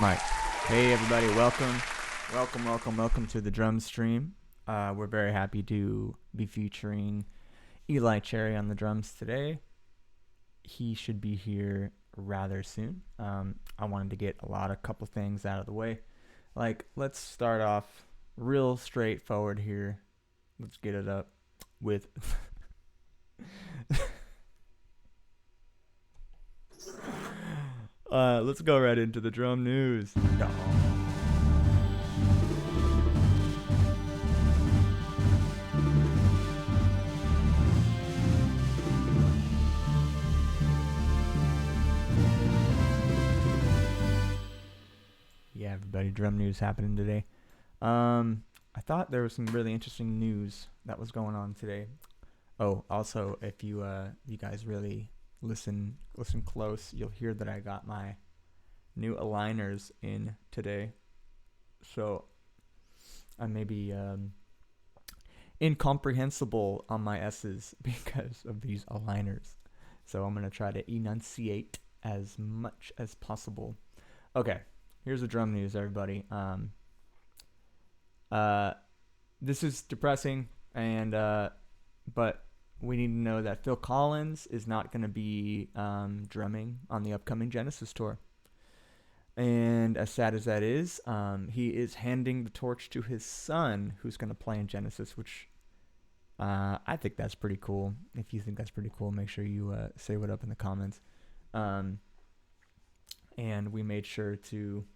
Mike. Hey everybody, welcome to the drum stream. We're very happy to be featuring Eli Cherry on the drums today. He should be here rather soon. I wanted to get a couple things out of the way. Let's start off real straightforward here. Let's get it up with let's go right into the drum news. Yeah, everybody, drum news happening today. I thought there was some really interesting news that was going on today. Oh, also, if you guys really listen close, you'll hear that I got my new aligners in today. So I may be incomprehensible on my S's because of these aligners. So I'm gonna try to enunciate as much as possible. Okay, here's the drum news, everybody. This is depressing, and but we need to know that Phil Collins is not going to be drumming on the upcoming Genesis tour. And as sad as that is, he is handing the torch to his son, who's going to play in Genesis, which I think that's pretty cool. If you think that's pretty cool, make sure you say what up in the comments. And we made sure to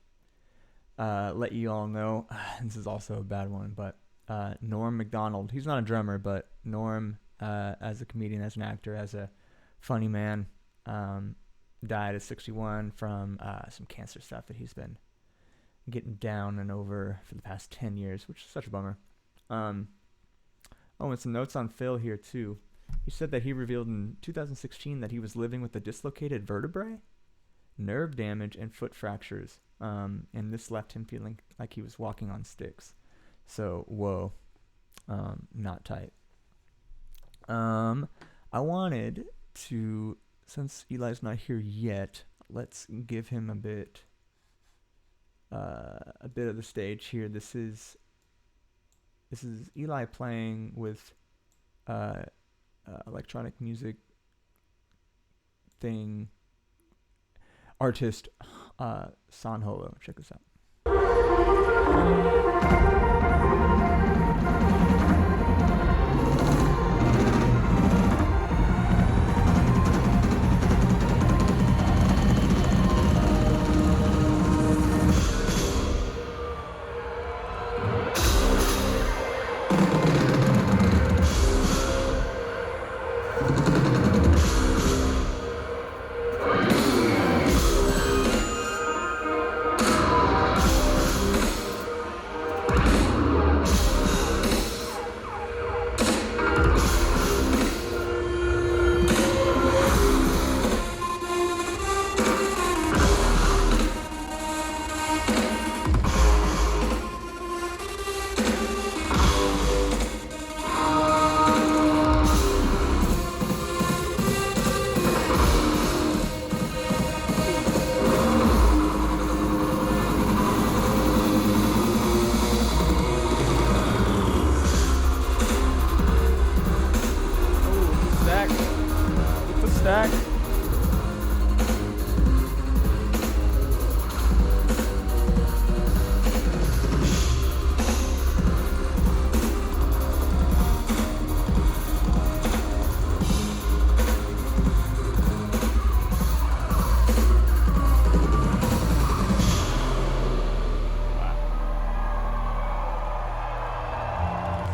let you all know, this is also a bad one, but Norm Macdonald, he's not a drummer, but Norm, as a comedian, as an actor, as a funny man, died at 61 from some cancer stuff that he's been getting down and over for the past 10 years, which is such a bummer. And some notes on Phil here too. He said that he revealed in 2016 that he was living with a dislocated vertebrae, nerve damage, and foot fractures. And this left him feeling like he was walking on sticks. So, whoa, not tight. I wanted to, since Eli's not here yet, let's give him a bit of the stage here. This is Eli playing with electronic music thing artist San Holo. Check this out. Stack.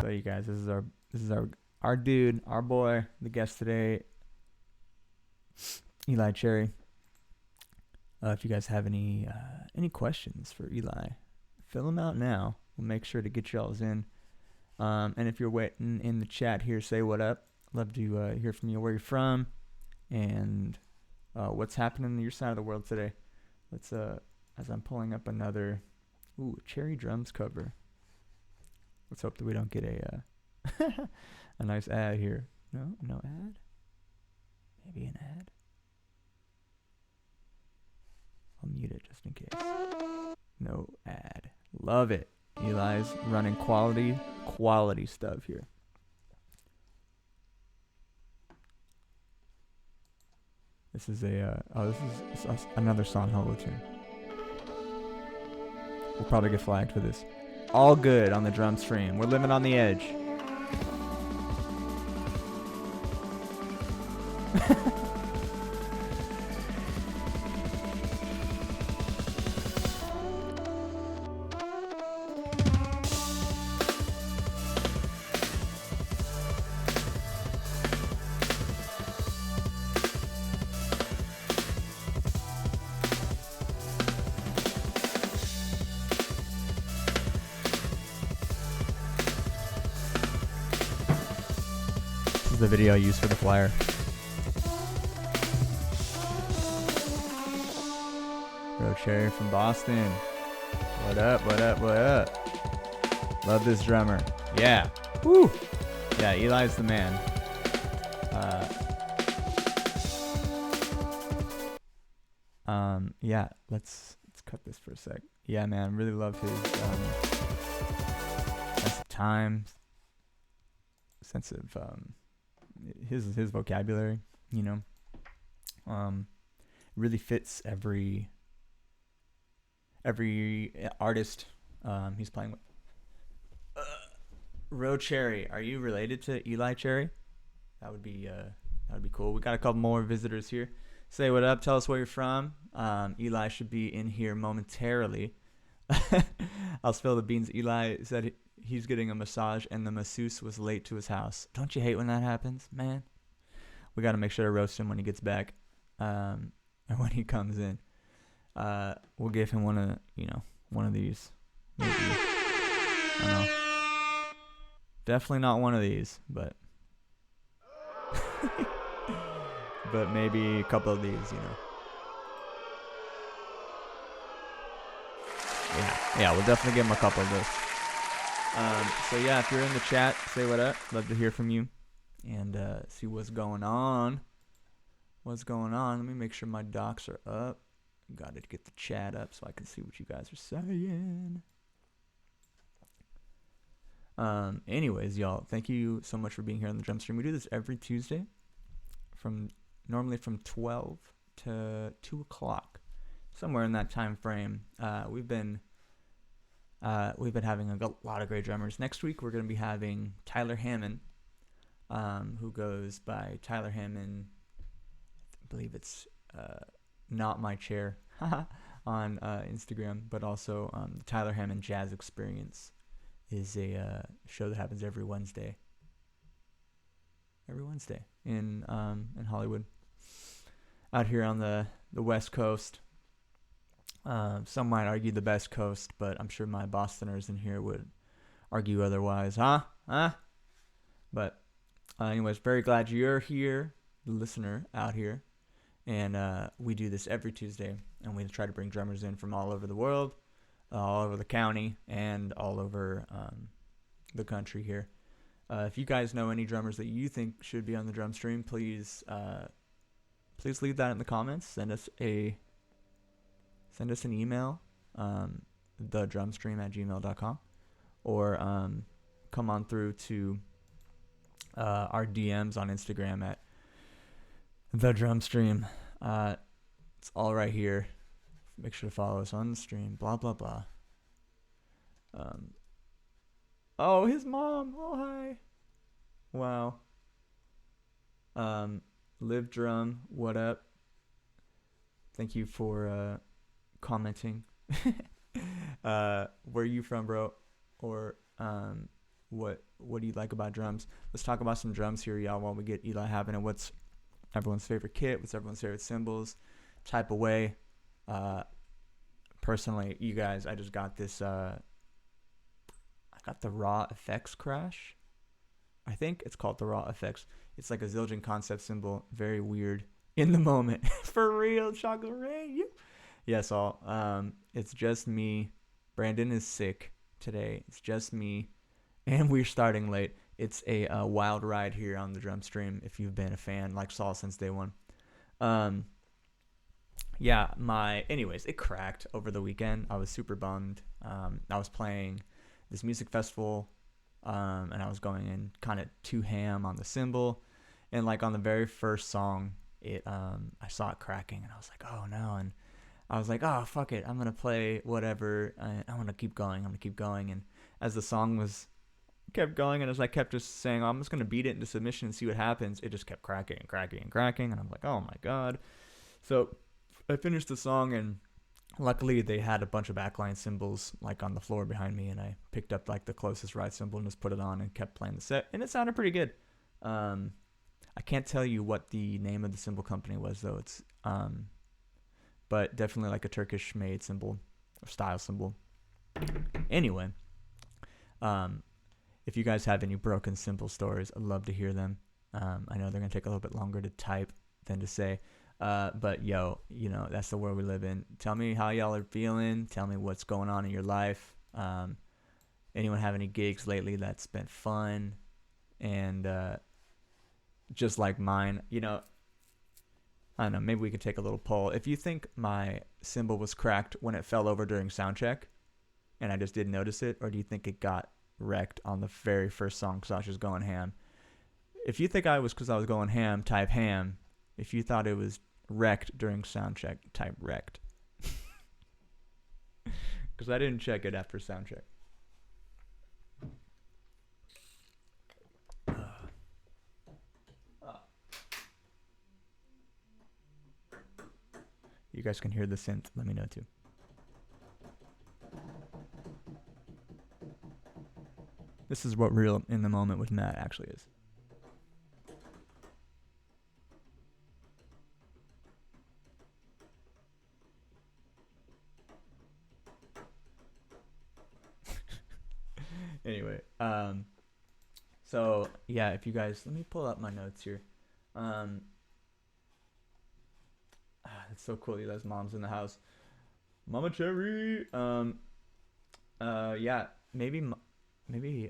So you guys, this is our dude, our boy, the guest today, Eli Cherry. If you guys have any questions for Eli, fill them out now. We'll make sure to get y'all's in. And if you're waiting in the chat here, say what up. Love to hear from you, where you're from, and what's happening on your side of the world today. Let's as I'm pulling up another Cherry Drums cover. Let's hope that we don't get a a nice ad here. No ad. Maybe an ad. I'll mute it just in case. No ad. Love it. Eli's running quality stuff here. This is this is another San Holo tune. We'll probably get flagged for this. All good on the drum stream. We're living on the edge. The video I used for the flyer. Bro Cherry from Boston. What up, what up, what up? Love this drummer. Yeah. Woo! Yeah, Eli's the man. Yeah, let's cut this for a sec. Yeah, man, really love his sense of time, sense of his vocabulary, you know, really fits every artist he's playing with. Ro Cherry, are you related to Eli Cherry? That would be cool. We got a couple more visitors here. Say what up. Tell us where you're from. Eli should be in here momentarily. I'll spill the beans. Eli said he's getting a massage and the masseuse was late to his house. Don't you hate when that happens, man? We got to make sure to roast him when he gets back, or when he comes in. We'll give him one of these. Maybe. I don't know. Definitely not one of these, but but maybe a couple of these, you know. Yeah, we'll definitely give him a couple of those. So yeah, if you're in the chat, say what up. Love to hear from you and see what's going on. Let me make sure my docs are up. Got to get the chat up so I can see what you guys are saying. Anyways, y'all, thank you so much for being here on the drum stream. We do this every Tuesday normally from 12 to 2 o'clock, somewhere in that time frame. We've been having a lot of great drummers. Next week we're going to be having Tyler Hammond, who goes by Tyler Hammond. I believe it's Not My Chair on Instagram, but also the Tyler Hammond Jazz Experience is a show that happens every Wednesday. In Hollywood, out here on the West Coast. Some might argue the best coast, but I'm sure my Bostoners in here would argue otherwise, huh? But anyways, very glad you're here, the listener out here, and we do this every Tuesday, and we try to bring drummers in from all over the world, all over the county, and all over the country here. If you guys know any drummers that you think should be on the drum stream, please leave that in the comments. Send us an email, thedrumstream@gmail.com, or come on through to our DMs on Instagram at thedrumstream. It's all right here. Make sure to follow us on the stream. Blah blah blah. Oh, his mom. Oh, hi. Wow. Live Drum, what up? Thank you for commenting. Where are you from, bro? Or what do you like about drums? Let's talk about some drums here, y'all, while we get Eli happening. What's everyone's favorite kit? What's everyone's favorite cymbals? Type away. Personally, you guys, I just got this I got the Raw Effects Crash. I think it's called the Raw Effects. It's like a Zildjian concept cymbal. Very weird in the moment. For real, Chocolate Rain. Yes, all. It's just me. Brandon is sick today. It's just me. And we're starting late. It's a wild ride here on the drum stream if you've been a fan like Saul since day one. Yeah, anyways, it cracked over the weekend. I was super bummed. I was playing this music festival, and I was going in kind of too ham on the cymbal, and like on the very first song, I saw it cracking, and I was like, oh no, and I was like, oh fuck it, I'm gonna play whatever. I'm gonna keep going. I'm gonna keep going, and as the song was kept going, and as I kept just saying, oh, I'm just gonna beat it into submission and see what happens, it just kept cracking and cracking and cracking, and I'm like, oh my god. So I finished the song, and luckily they had a bunch of backline cymbals like on the floor behind me, and I picked up like the closest right cymbal and just put it on and kept playing the set, and it sounded pretty good. Um, I can't tell you what the name of the cymbal company was though. But definitely like a Turkish made cymbal or style cymbal. Anyway, um, if you guys have any broken cymbal stories, I'd love to hear them. I know they're gonna take a little bit longer to type than to say. But yo, that's the world we live in. Tell me how y'all are feeling. Tell me what's going on in your life. Anyone have any gigs lately that's been fun? And just like mine, I don't know, maybe we could take a little poll. If you think my cymbal was cracked when it fell over during sound check and I just didn't notice it, or do you think it got wrecked on the very first song because I was just going ham? If you think I was because I was going ham, type ham. If you thought it was wrecked during sound check, type wrecked. Because I didn't check it after sound check. You guys can hear the synth. Let me know too. This is what real in the moment with Matt actually is. Anyway, so yeah, if you guys, let me pull up my notes here. It's so cool. Eli's mom's in the house. Mama Cherry. Yeah, maybe we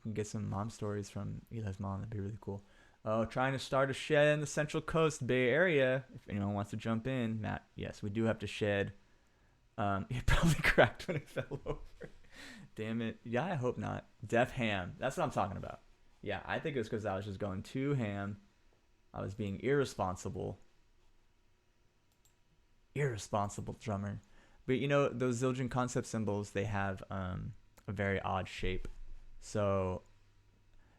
can get some mom stories from Eli's mom. That'd be really cool. Oh, trying to start a shed in the Central Coast Bay Area. If anyone wants to jump in, Matt. Yes, we do have to shed. It probably cracked when it fell over. Damn it. Yeah, I hope not. Def ham. That's what I'm talking about. Yeah, I think it was because I was just going too ham. I was being irresponsible. Irresponsible drummer. But those Zildjian concept cymbals, they have a very odd shape. So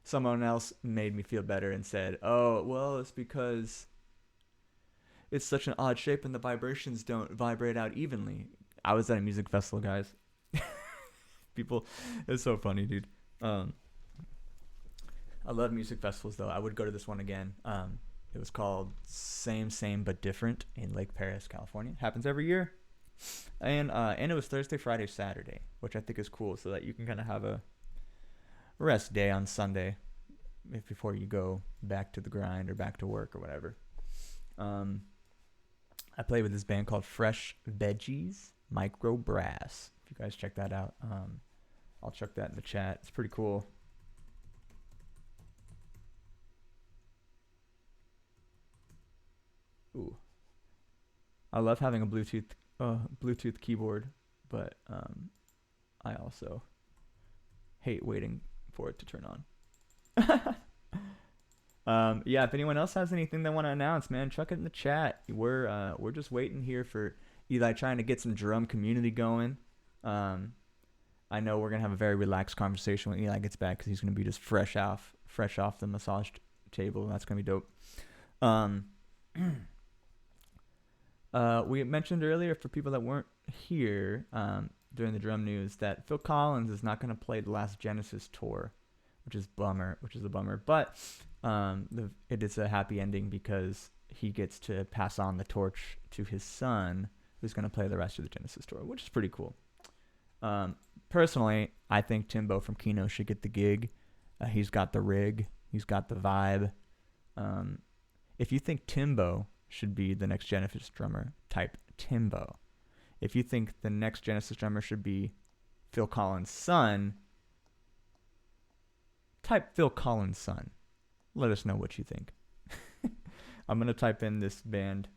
someone else made me feel better and said, oh, well, it's because it's such an odd shape and the vibrations don't vibrate out evenly. I was at a music festival, guys. People, it's so funny, dude. I love music festivals, though. I would go to this one again. It was called Same But Different in Lake Paris, California. Happens every year. And it was Thursday, Friday, Saturday, which I think is cool, so that you can kind of have a rest day on Sunday before you go back to the grind or back to work or whatever. I played with this band called Fresh Veggies Micro Brass. If you guys check that out, I'll check that in the chat. It's pretty cool. Ooh, I love having a Bluetooth keyboard, but I also hate waiting for it to turn on. Yeah, if anyone else has anything they want to announce, man, chuck it in the chat. We're just waiting here for Eli trying to get some drum community going. I know we're gonna have a very relaxed conversation when Eli gets back because he's gonna be just fresh off the massage table. That's gonna be dope. We mentioned earlier for people that weren't here during the drum news that Phil Collins is not going to play the last Genesis tour, which is a bummer. But it is a happy ending because he gets to pass on the torch to his son, who's going to play the rest of the Genesis tour, which is pretty cool. Personally, I think Timbo from Kino should get the gig. He's got the rig. He's got the vibe. If you think Timbo should be the next Genesis drummer, type Timbo. If you think the next Genesis drummer should be Phil Collins' son, type Phil Collins' son. Let us know what you think. I'm going to type in this band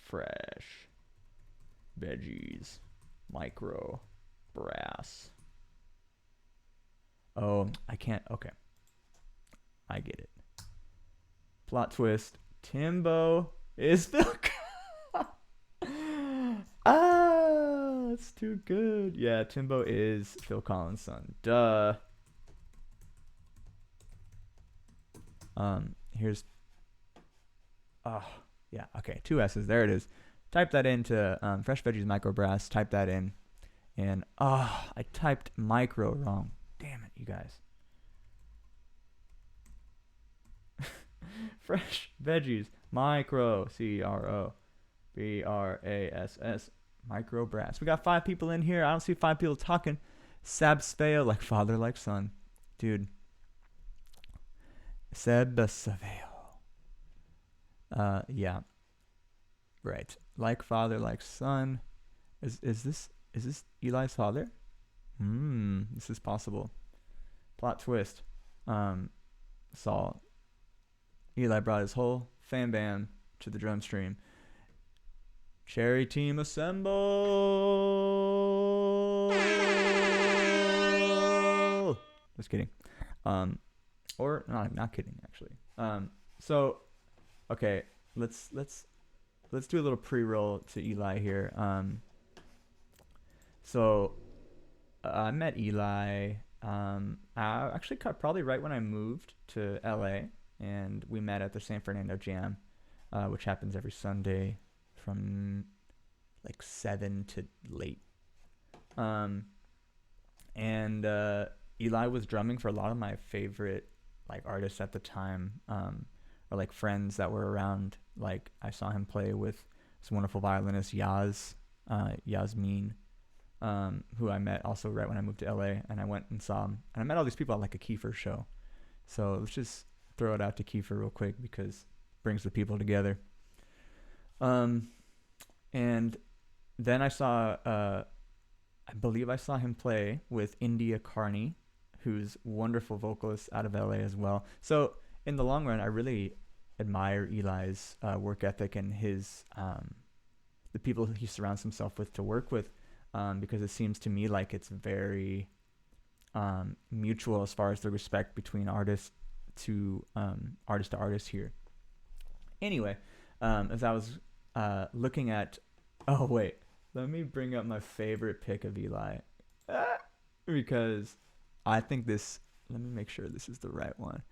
fresh veggies, micro brass. Oh, I can't. Okay, I get it. Plot twist: Timbo is Phil. That's too good. Yeah, Timbo is Phil Collins' son. Duh. Here's. Oh, yeah. Okay, two S's. There it is. Type that into Fresh Veggies Micro Brass. Type that in, and I typed micro wrong. Damn it, you guys. Fresh Veggies Micro CROBRASS Micro Brass. We got 5 people in here. I don't see 5 people talking. Sabsveo, like father, like son, dude. Sebasaveo. Yeah. Right. Like father, like son. Is this Eli's father? This is possible. Plot twist. Saul. Eli brought his whole fan band to the drum stream. Cherry team assemble. Just kidding. Or not kidding actually. So okay, let's do a little pre-roll to Eli here. So I met Eli actually probably right when I moved to LA, and we met at the San Fernando Jam, which happens every Sunday from like 7 to late. And Eli was drumming for a lot of my favorite like artists at the time, or like friends that were around. Like I saw him play with this wonderful violinist Yasmin, who I met also right when I moved to LA, and I went and saw him, and I met all these people at like a Kiefer show. So let's just throw it out to Kiefer real quick because it brings the people together. And then I saw, I believe I saw him play with India Carney, who's a wonderful vocalist out of LA as well. So in the long run, I really admire Eli's work ethic and his the people he surrounds himself with to work with, because it seems to me like it's very mutual as far as the respect between artist to artist here. Anyway, as I was looking at, oh wait, let me bring up my favorite pic of Eli, because I think this. Let me make sure this is the right one.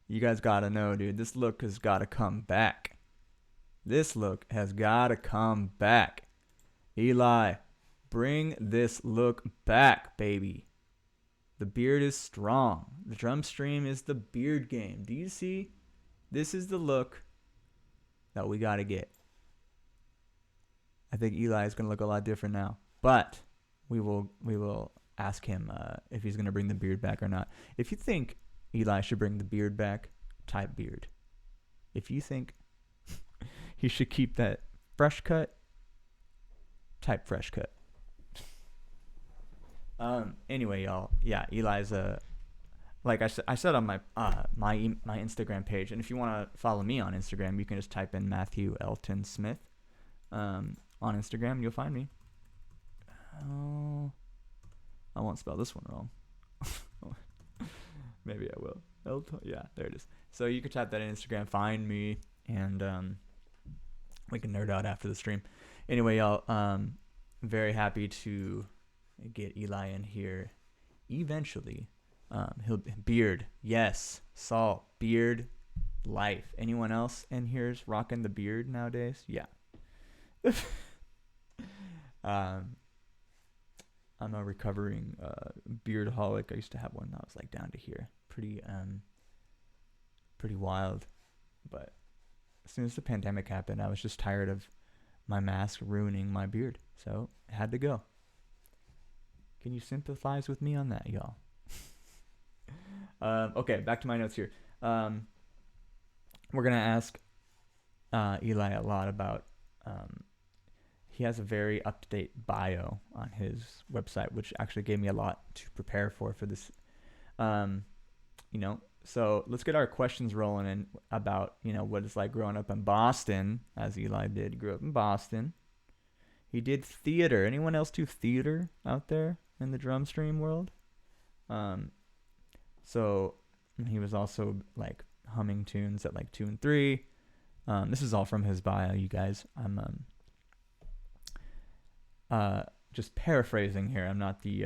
You guys gotta know, dude. This look has gotta come back. This look has gotta come back. Eli, bring this look back, baby. The beard is strong. The drum stream is the beard game. Do you see? This is the look that we gotta get. I think Eli is gonna look a lot different now, but we will ask him if he's gonna bring the beard back or not. If you think Eli should bring the beard back, type beard. If you think he should keep that fresh cut, type fresh cut. Anyway, y'all, yeah, Eli's like I said on my my Instagram page, and if you want to follow me on Instagram, you can just type in Matthew Elton Smith on Instagram. You'll find me. Oh, I won't spell this one wrong. Maybe I will. Elton, yeah, there it is. So you can type that in Instagram, find me, and we can nerd out after the stream. Anyway, y'all, very happy to get Eli in here eventually. He'll beard, yes. Saul, beard, life. Anyone else in here is rocking the beard nowadays? Yeah. I'm a recovering beardaholic. I used to have one that was like down to here. Pretty wild. But as soon as the pandemic happened, I was just tired of my mask ruining my beard. So it had to go. Can you sympathize with me on that, y'all? Okay, back to my notes here. We're going to ask Eli a lot about... he has a very up-to-date bio on his website, which actually gave me a lot to prepare for this. So let's get our questions rolling in about, what it's like growing up in Boston, as Eli did. He grew up in Boston. He did theater. Anyone else do theater out there in the drum stream world? Um, so he was also like humming tunes at like 2 and 3. This is all from his bio, you guys. I'm just paraphrasing here. I'm not the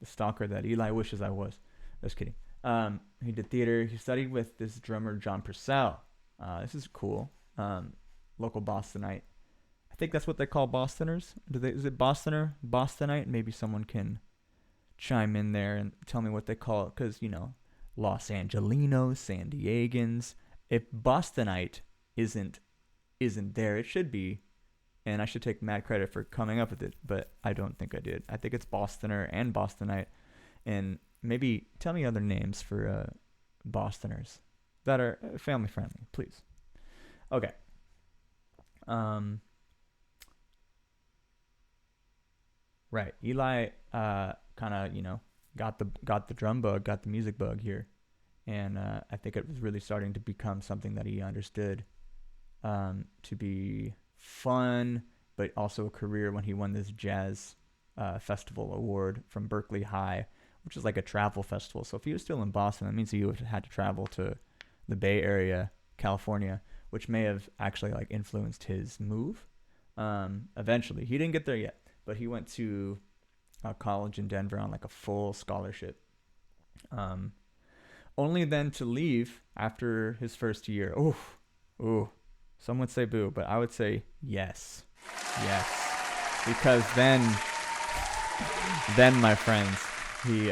stalker that Eli wishes I was. Just kidding. He did theater. He studied with this drummer John Purcell. This is cool. Local Bostonite. I think that's what they call Bostoners. Is it Bostoner? Bostonite? Maybe someone can chime in there and tell me what they call it, because Los Angelinos, San Diegans. If Bostonite isn't there, it should be, and I should take mad credit for coming up with it, but I don't think I did. I think it's Bostoner and Bostonite, and maybe tell me other names for Bostoners that are family friendly, please. Okay. Right. Eli kind of, got the drum bug, got the music bug here. And I think it was really starting to become something that he understood to be fun, but also a career when he won this jazz festival award from Berkeley High, which is like a travel festival. So if he was still in Boston, that means he would have had to travel to the Bay Area, California, which may have actually like influenced his move. Eventually, he didn't get there yet, but he went to college in Denver on like a full scholarship. Only then to leave after his first year. Ooh. Some would say boo, but I would say yes. Because then my friends, he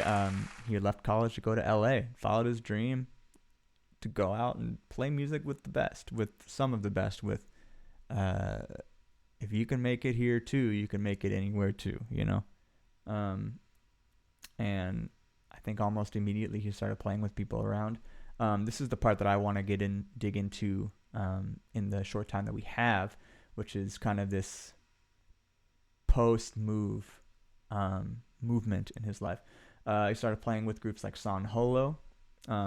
left college to go to LA, followed his dream to go out and play music with the best, with some of the best, with if you can make it here too, you can make it anywhere too, and I think almost immediately he started playing with people around. This is the part that I want to dig into in the short time that we have, which is kind of this post-move movement in his life. He started playing with groups like San Holo,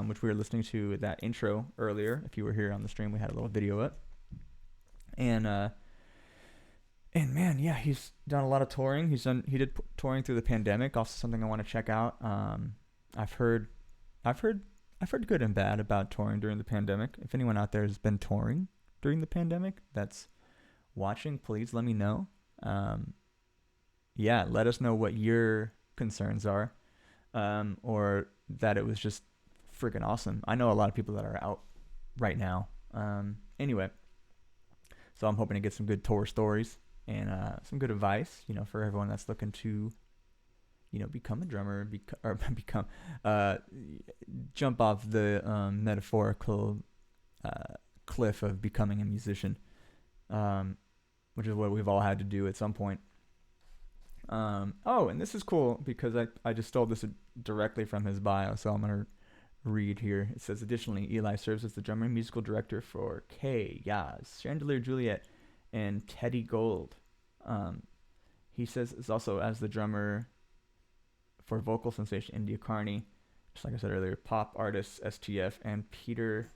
which we were listening to that intro earlier. If you were here on the stream, we had a little video up. And man, yeah, he's done a lot of touring. He did touring through the pandemic. Also, something I want to check out. I've heard good and bad about touring during the pandemic. If anyone out there has been touring during the pandemic that's watching, please let me know. Yeah, let us know what your concerns are, or that it was just freaking awesome. I know a lot of people that are out right now. Anyway, so I'm hoping to get some good tour stories and some good advice, for everyone that's looking to, become a drummer, jump off the metaphorical cliff of becoming a musician, which is what we've all had to do at some point. And this is cool because I just stole this directly from his bio, so I'm going to read here. It says, additionally, Eli serves as the drummer and musical director for K, Yaz, Chandelier Juliet, and Teddy Gold. He says it's also as the drummer for vocal sensation India Carney, just like I said earlier, pop artists STF, and Peter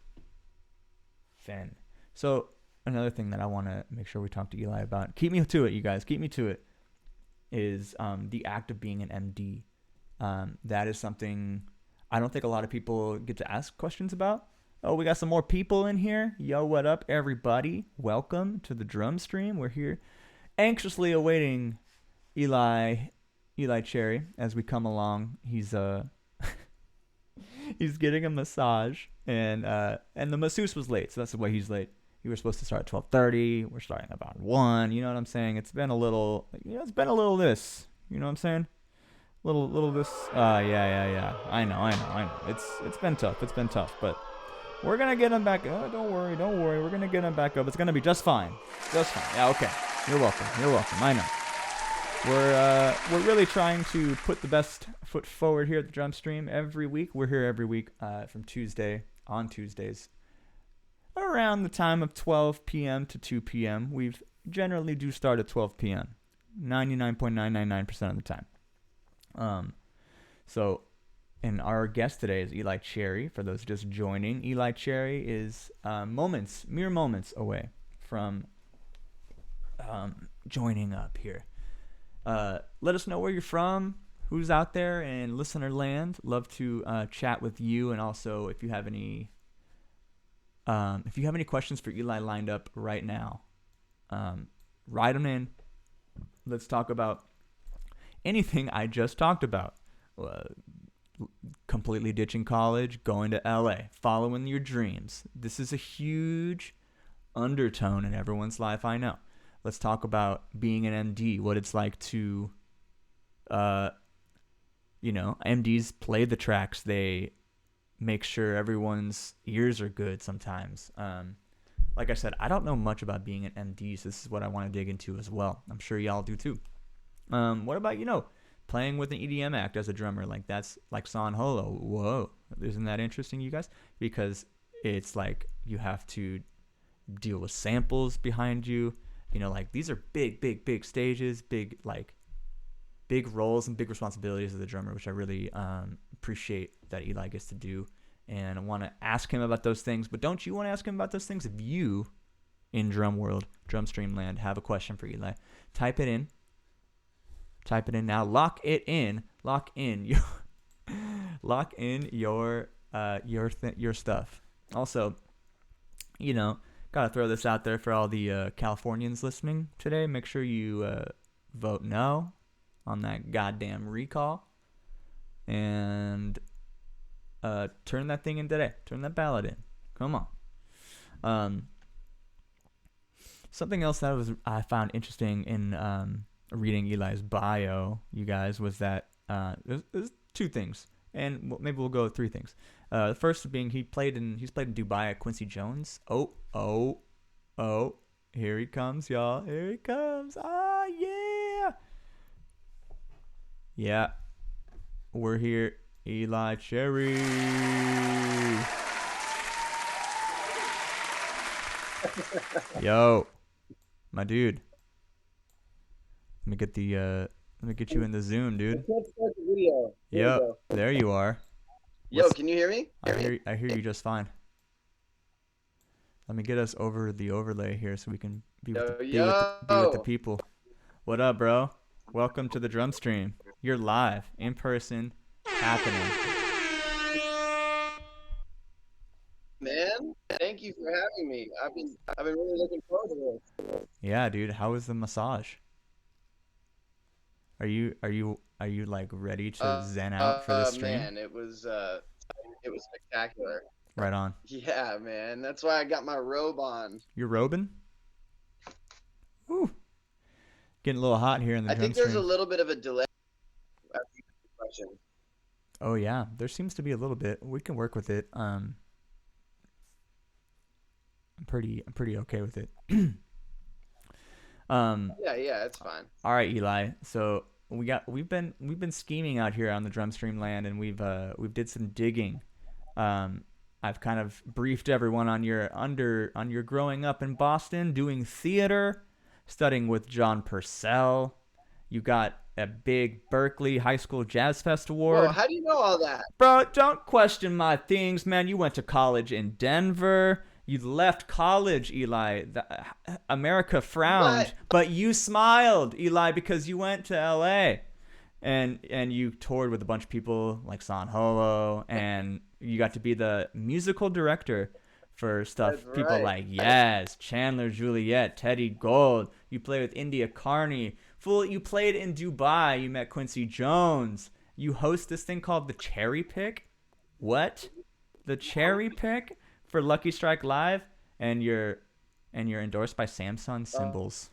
Fenn. So another thing that I want to make sure we talk to Eli about, keep me to it, you guys, keep me to it, is the act of being an MD. That is something I don't think a lot of people get to ask questions about. Oh, we got some more people in here. Yo, what up, everybody? Welcome to the drum stream. We're here anxiously awaiting Eli Cherry as we come along. He's he's getting a massage, and the masseuse was late, so that's why he's late. We were supposed to start at 12:30. We're starting about 1. You know what I'm saying? It's been a little, this. You know what I'm saying? Little this. Yeah. I know. It's been tough, but we're gonna get him back. Oh, don't worry. We're gonna get him back up. It's gonna be just fine. Yeah, okay. You're welcome. I know. We're really trying to put the best foot forward here at the drum stream every week. We're here every week from Tuesdays around the time of 12 p.m. to 2 p.m. We generally do start at 12 p.m. 99.999% of the time. So And our guest today is Eli Cherry. For those just joining, Eli Cherry is mere moments away from joining up here. Let us know where you're from, who's out there in listener land. Love to chat with you, and also if you have any questions for Eli lined up right now, write them in. Let's talk about anything I just talked about. Completely ditching college, going to LA, following your dreams. This is a huge undertone in everyone's life, I know. Let's talk about being an MD, what it's like to, MDs play the tracks. They make sure everyone's ears are good sometimes. Like I said, I don't know much about being an MD, so this is what I want to dig into as well. I'm sure y'all do too. What about, playing with an EDM act as a drummer? Like that's like San Holo. Whoa. Isn't that interesting, you guys? Because it's like you have to deal with samples behind you. Like these are big stages, big roles and big responsibilities as a drummer, which I really appreciate that Eli gets to do. And I want to ask him about those things. But don't you want to ask him about those things? If you, in Drum World, Drumstream Land, have a question for Eli, type it in now. Lock in your stuff. Also, gotta throw this out there for all the Californians listening today. Make sure you vote no on that goddamn recall, and turn that thing in today. Turn that ballot in. Come on. Something else that I found interesting in reading Eli's bio, you guys, was that there's two things, and maybe we'll go with three things. The first being he's played in Dubai at Quincy Jones. Oh, here he comes, y'all. Here he comes. Ah, yeah. Yeah, we're here. Eli Cherry. Yo, my dude. Let me get you in the Zoom, dude. I can't start the video. Yep, there you are. Yo, can you hear me? I hear you just fine. Let me get us over the overlay here so we can be with the people. What up, bro? Welcome to the Drum Stream. You're live, in person, happening. Man, thank you for having me. I've been really looking forward to this. Yeah, dude. How was the massage? Are you like ready to zen out for this stream? Man, it was spectacular. Right on. Yeah, man. That's why I got my robe on. You're robing? Woo. Getting a little hot here in the drum think there's stream. a little bit of a delay. Oh yeah, there seems to be a little bit. We can work with it. I'm pretty okay with it. Yeah, it's fine. All right, Eli. So we've been scheming out here on the Drumstream Land, and we've did some digging. I've kind of briefed everyone on your growing up in Boston, doing theater, studying with John Purcell. You got a big Berkeley High School Jazz Fest award. Whoa, how do you know all that? Bro, don't question my things, man. You went to college in Denver. You left college, Eli. America frowned, but you smiled, Eli, because you went to LA. And you toured with a bunch of people like San Holo, and you got to be the musical director for stuff. That's people right. like Yes, Chandler Juliet, Teddy Gold. You played with India Carney. Fool, you played in Dubai. You met Quincy Jones. You host this thing called the Cherry Pick. What? The Cherry Pick for Lucky Strike Live, and you're endorsed by Samsung Cymbals.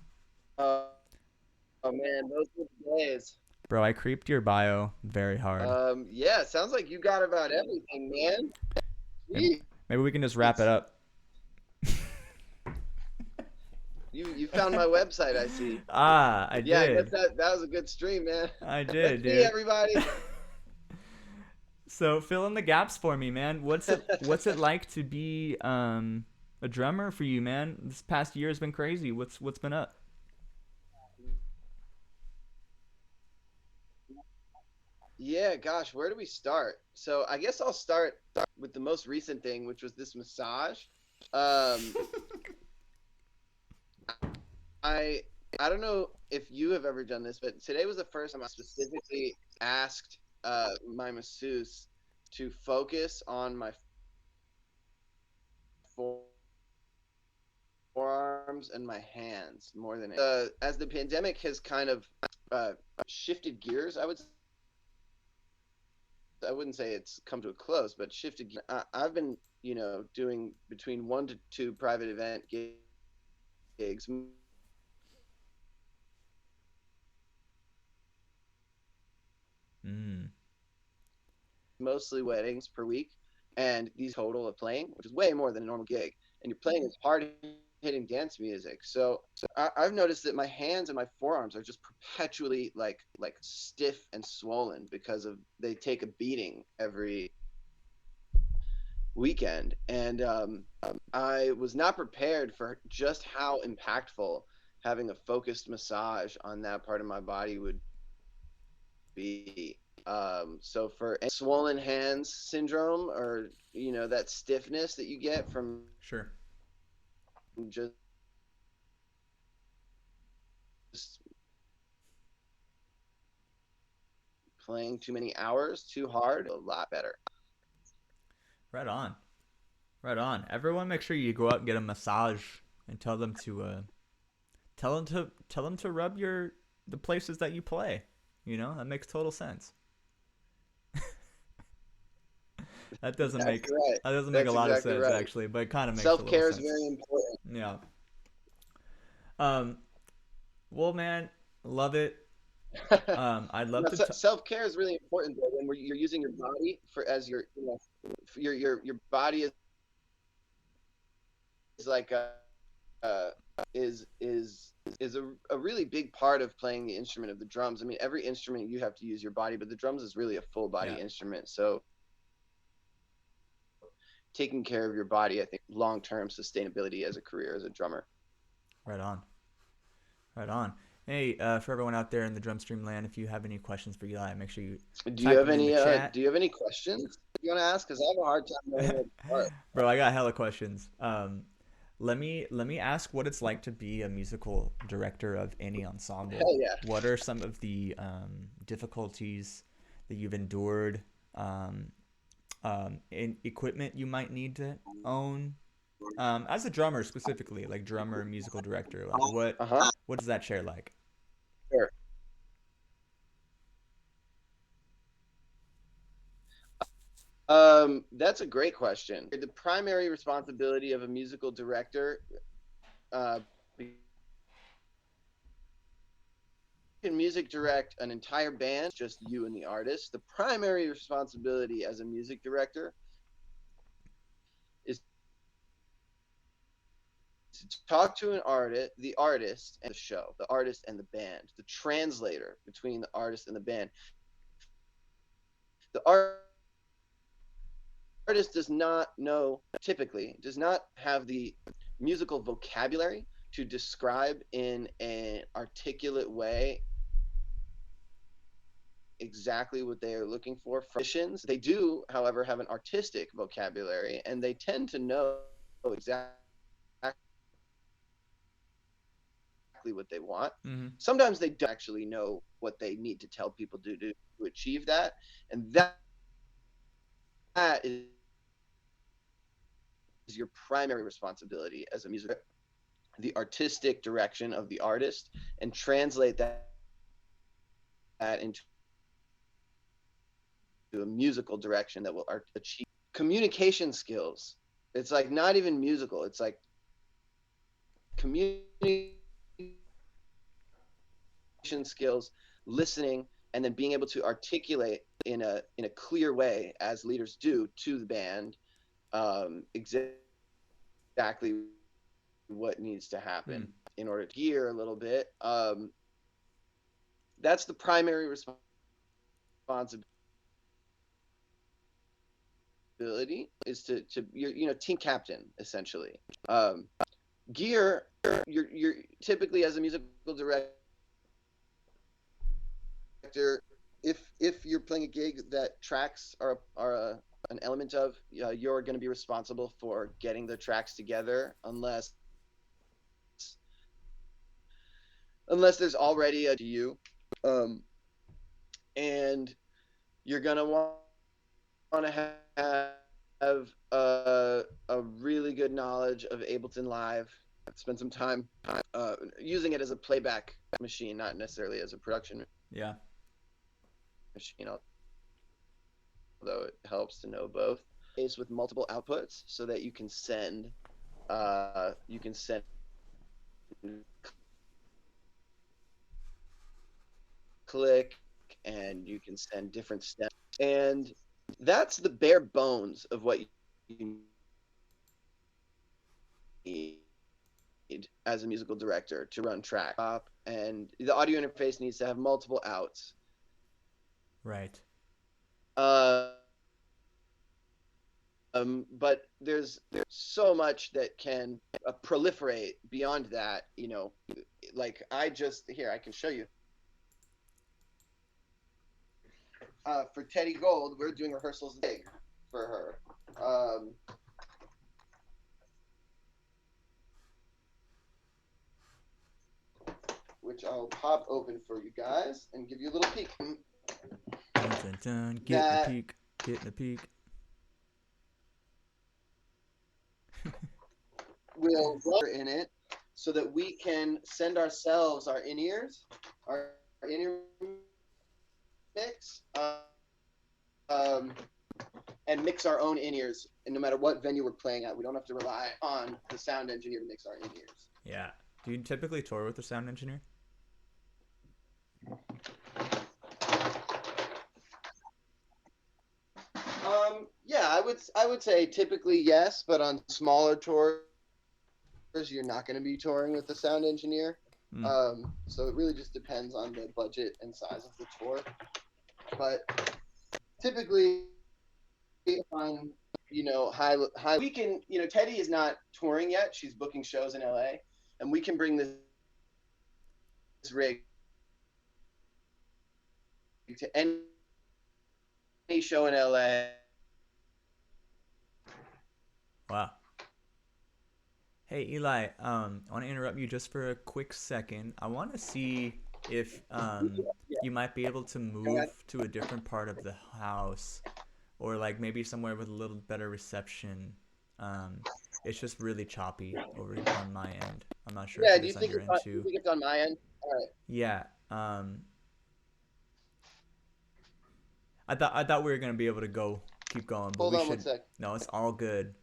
Oh man, those were the days. Bro, I creeped your bio very hard. Yeah, sounds like you got about everything, man. Maybe we can just wrap it up. You found my website, I see. Ah, I did. Yeah, I guess that was a good stream, man. I did, dude. Hey, everybody. So fill in the gaps for me, man. What's it like to be a drummer for you, man? This past year has been crazy. What's been up? Yeah, gosh, where do we start? So I guess I'll start with the most recent thing, which was this massage. Um, I I don't know if you have ever done this, but today was the first time I specifically asked my masseuse to focus on my forearms and my hands more than as the pandemic has kind of uh, shifted gears. I wouldn't say it's come to a close, but shifted. I've been, doing between 1 to 2 private event gigs, Mm. mostly weddings per week, and these total of playing, which is way more than a normal gig. And you're playing this hard hitting dance music. So I've noticed that my hands and my forearms are just perpetually like stiff and swollen because of they take a beating every weekend. And I was not prepared for just how impactful having a focused massage on that part of my body would be. So for swollen hands syndrome, or that stiffness that you get from Sure. just playing too many hours too hard, a lot better. Right on. Right on. Everyone, make sure you go out and get a massage and tell them to rub your the places that you play. You know that makes total sense. That doesn't That's make right. that doesn't make a That's lot of exactly sense right. actually, but it kind of makes a Self little care is sense. very important. Yeah. Um. Well, man, love it. I'd love to. Self care is really important though, when you're using your body for as your your body is like uh, is a really big part of playing the instrument of the drums. I mean, every instrument you have to use your body, but the drums is really a full body Yeah. instrument. So taking care of your body, I think, long term sustainability as a career as a drummer. Right on. Right on. Hey, for everyone out there in the drum stream land, if you have any questions for Eli, make sure you Do you type have them in the any chat. Do you have any questions you want to ask? Because I have a hard time knowing where to start. Bro, I got hella questions. Let me ask what it's like to be a musical director of any ensemble. Hell yeah. What are some of the difficulties that you've endured? Um, in equipment you might need to own as a drummer specifically, like drummer, musical director. Like Uh huh. what does that share like? Sure. That's a great question. The primary responsibility of a musical director, uh, you can music direct an entire band, just you and the artist. The primary responsibility as a music director is to talk to an artist, the artist and the show, the artist and the band, the translator between the artist and the band. The artist does not know, typically, does not have the musical vocabulary to describe in an articulate way exactly what they are looking for from musicians. They do, however, have an artistic vocabulary, and they tend to know exactly what they want. Mm-hmm. Sometimes they don't actually know what they need to tell people to achieve that, and that is your primary responsibility as a music, the artistic direction of the artist, and translate that into a musical direction that will achieve communication skills. It's like not even musical. It's like communication skills, listening, and then being able to articulate in a clear way, as leaders do to the band, exactly what needs to Hmm. happen in order to gear a little bit. That's the primary responsibility, is to you're team captain essentially. Gear, you're typically, as a musical director, if you're playing a gig that tracks are an element of, you're going to be responsible for getting the tracks together, unless there's already a you, um, and you're going to want to have a really good knowledge of Ableton Live. Spend some time using it as a playback machine, not necessarily as a production Yeah. machine, although it helps to know both. Case with multiple outputs so that you can send click, and you can send different steps, and that's the bare bones of what you need as a musical director to run track. And the audio interface needs to have multiple outs. Right. But there's so much that can proliferate beyond that. Like I can show you. For Teddy Gold, we're doing rehearsals big for her. Which I'll pop open for you guys and give you a little peek. Dun, dun, dun. Get the peak. Get the peak. We'll run in it so that we can send ourselves our in-ears, our in-ear mix, and mix our own in-ears. And no matter what venue we're playing at, we don't have to rely on the sound engineer to mix our in-ears. Yeah. Do you typically tour with a sound engineer? Yeah, I would say typically yes, but on smaller tours, you're not going to be touring with a sound engineer. So it really just depends on the budget and size of the tour. But typically on high we can, Teddy is not touring yet. She's booking shows in LA, and we can bring this rig to any show in LA. Wow. Hey Eli, I want to interrupt you just for a quick second. I want to see if you might be able to move to a different part of the house, or like maybe somewhere with a little better reception. It's just really choppy over on my end. I'm not sure Yeah, if it do you is on think your end do too. you think it's on my end? All right. Yeah. I thought we were gonna be able to keep going, but Hold we on one should. sec. No, it's all good.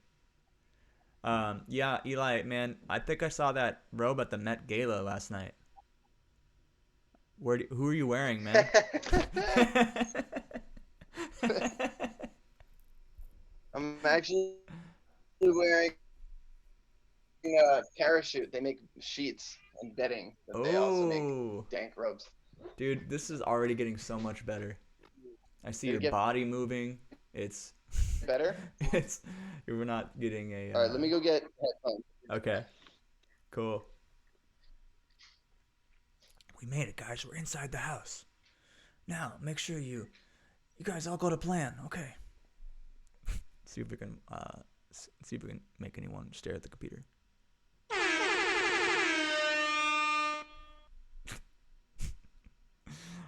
Yeah, Eli, man, I think I saw that robe at the Met Gala last night. Who are you wearing, man? I'm actually wearing a parachute. They make sheets and bedding, but they also make Oh, dank robes. dude, this is already getting so much better. I see Did your it get body moving. It's, better? it's, we're not getting a. All right, let me go get headphones. Okay, cool. We made it, guys. We're inside the house. Now, make sure you guys all go to plan. Okay. See if we can make anyone stare at the computer.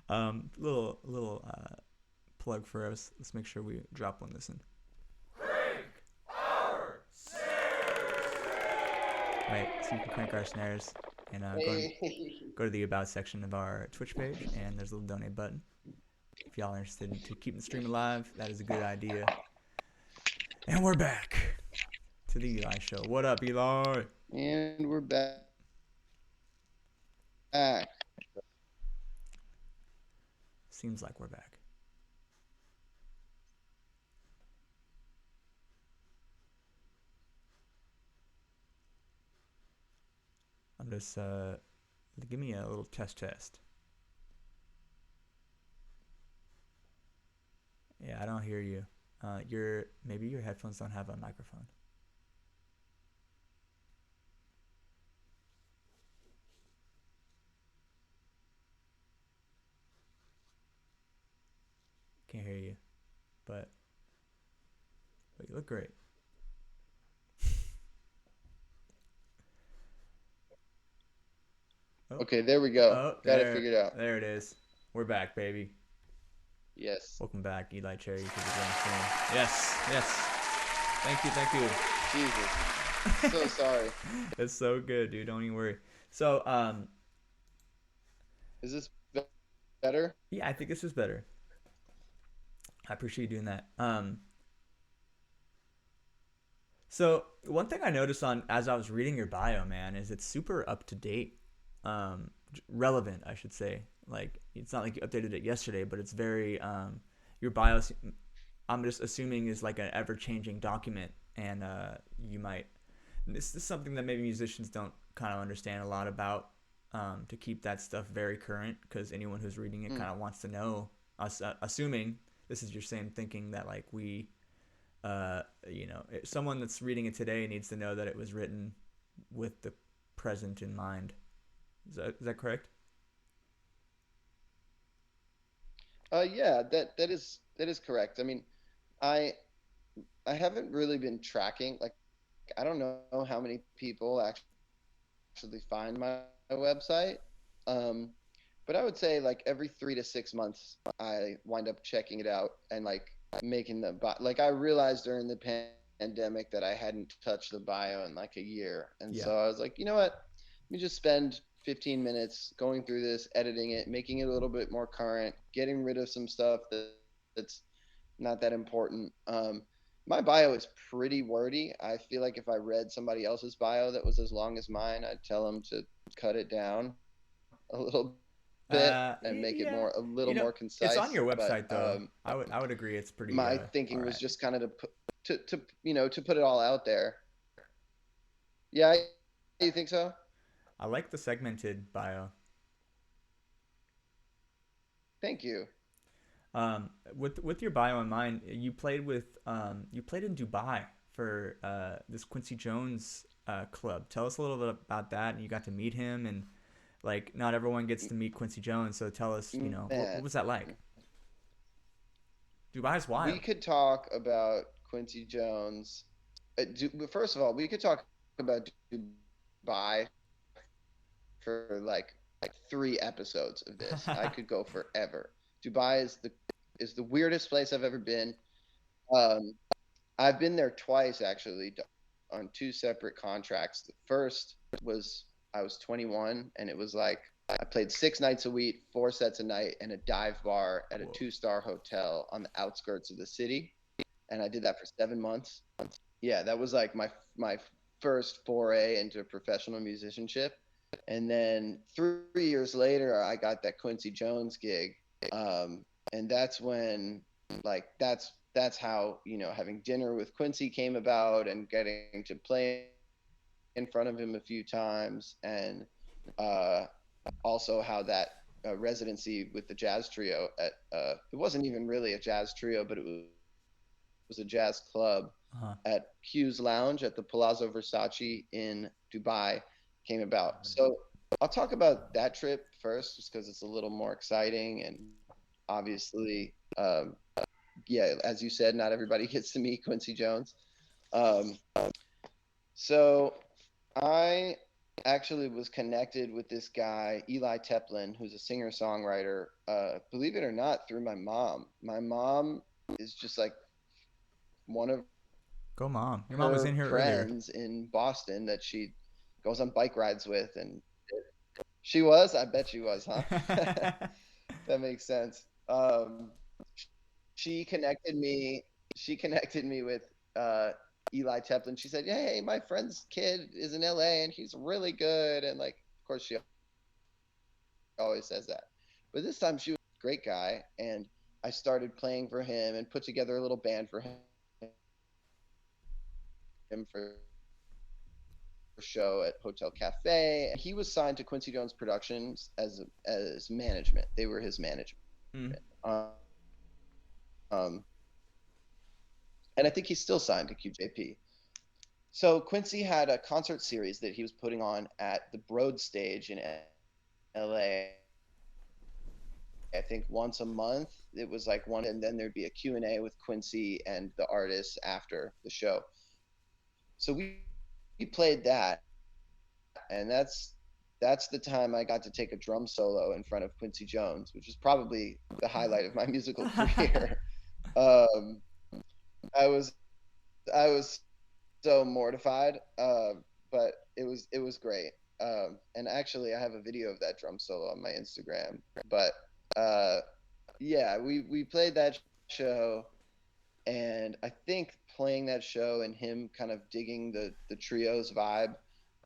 Little plug for us. Let's make sure we drop one this in. Crank our snares. Right, so you can crank our snares and go to the about section of our Twitch page, and there's a little donate button. If y'all are interested in to keep the stream alive, that is a good idea. And we're back to the Eli Show. What up, Eli? And we're back. Seems like we're back. I'm just give me a little test. Yeah, I don't hear you. Maybe your headphones don't have a microphone. Can't hear you, but you look great. Oh, Okay, there we go. oh, Got it figured out. there it is. We're back, baby. Yes. Welcome back, Eli Cherry, to the Grand Stream. Yes, yes. Thank you, thank you. Jesus. So sorry. It's so good, dude. Don't even worry. So, Is this better? yeah, I think this is better. I appreciate you doing that. So one thing I noticed on as I was reading your bio, man, is it's super up to date, relevant, I should say. Like it's not like you updated it yesterday, but it's very your bio. I'm just assuming is like an ever changing document, and you might. This is something that maybe musicians don't kind of understand a lot about. To keep that stuff very current, because anyone who's reading it kind of wants to know. Assuming this is your same thinking that like we someone that's reading it today needs to know that it was written with the present in mind. Is that correct? Yeah, that is correct. I mean, I I haven't really been tracking. Like, I don't know how many people actually find my website. Um, but I would say like every 3 to 6 months, I wind up checking it out and like making the like I realized during the pandemic that I hadn't touched the bio in like a year, and Yeah. so I was like, you know what? Let me just spend 15 minutes going through this, editing it, making it a little bit more current, getting rid of some stuff that's not that important. My bio is pretty wordy. I feel like if I read somebody else's bio that was as long as mine, I'd tell them to cut it down a little bit and make it Yeah. a little more It's on concise. your But website though. I would agree. It's pretty my all thinking was right. just kind of to put to put it all out there. Yeah, you think so? I like the segmented bio. Thank you. With your bio in mind, you played in Dubai for this Quincy Jones club. Tell us a little bit about that. And you got to meet him, and like not everyone gets to meet Quincy Jones. So tell us, what Man, was that like? Dubai's we wild. could talk about Quincy Jones. First of all, we could talk about Dubai for like 3 episodes of this. I could go forever. Dubai is the weirdest place I've ever been. Um, I've been there twice actually on two separate contracts. The first was I was 21 and it was like I played 6 nights a week, 4 sets a night, and a dive bar at a Whoa. 2-star hotel on the outskirts of the city. And I did that for 7 months. Yeah, that was like my first foray into professional musicianship. And then 3 years later, I got that Quincy Jones gig, and that's when like that's how having dinner with Quincy came about, and getting to play in front of him a few times, and uh, also how that residency with the jazz trio at it wasn't even really a jazz trio, but it was a jazz club Uh-huh. at Hughes Lounge at the Palazzo Versace in Dubai came about. So I'll talk about that trip first, just because it's a little more exciting, and obviously, yeah, as you said, not everybody gets to meet Quincy Jones. Um, so I actually was connected with this guy, Eli Teplin, who's a singer-songwriter, believe it or not, through my mom. My mom is just like one of Go mom. Your mom was in her here earlier. friends in Boston that she goes on bike rides with, and she was. I bet she was, huh? That makes sense. She connected me. She connected me with Eli Teplin. She said, yeah, "Hey, my friend's kid is in LA, and he's really good." And like, of course, she always says that. But this time, she was a great guy, and I started playing for him and put together a little band for him for show at Hotel Cafe. He was signed to Quincy Jones Productions as management. They were his management. Mm. Um, and I think he's still signed to QJP. So Quincy had a concert series that he was putting on at the Broad Stage in LA. I think once a month. It was like one, and then there'd be a Q&A with Quincy and the artists after the show. So we played that, and that's the time I got to take a drum solo in front of Quincy Jones, which is probably the highlight of my musical career. Um, I was I was so mortified, but it was great. And actually, I have a video of that drum solo on my Instagram. But uh, yeah, we played that show, and I think playing that show and him kind of digging the trio's vibe,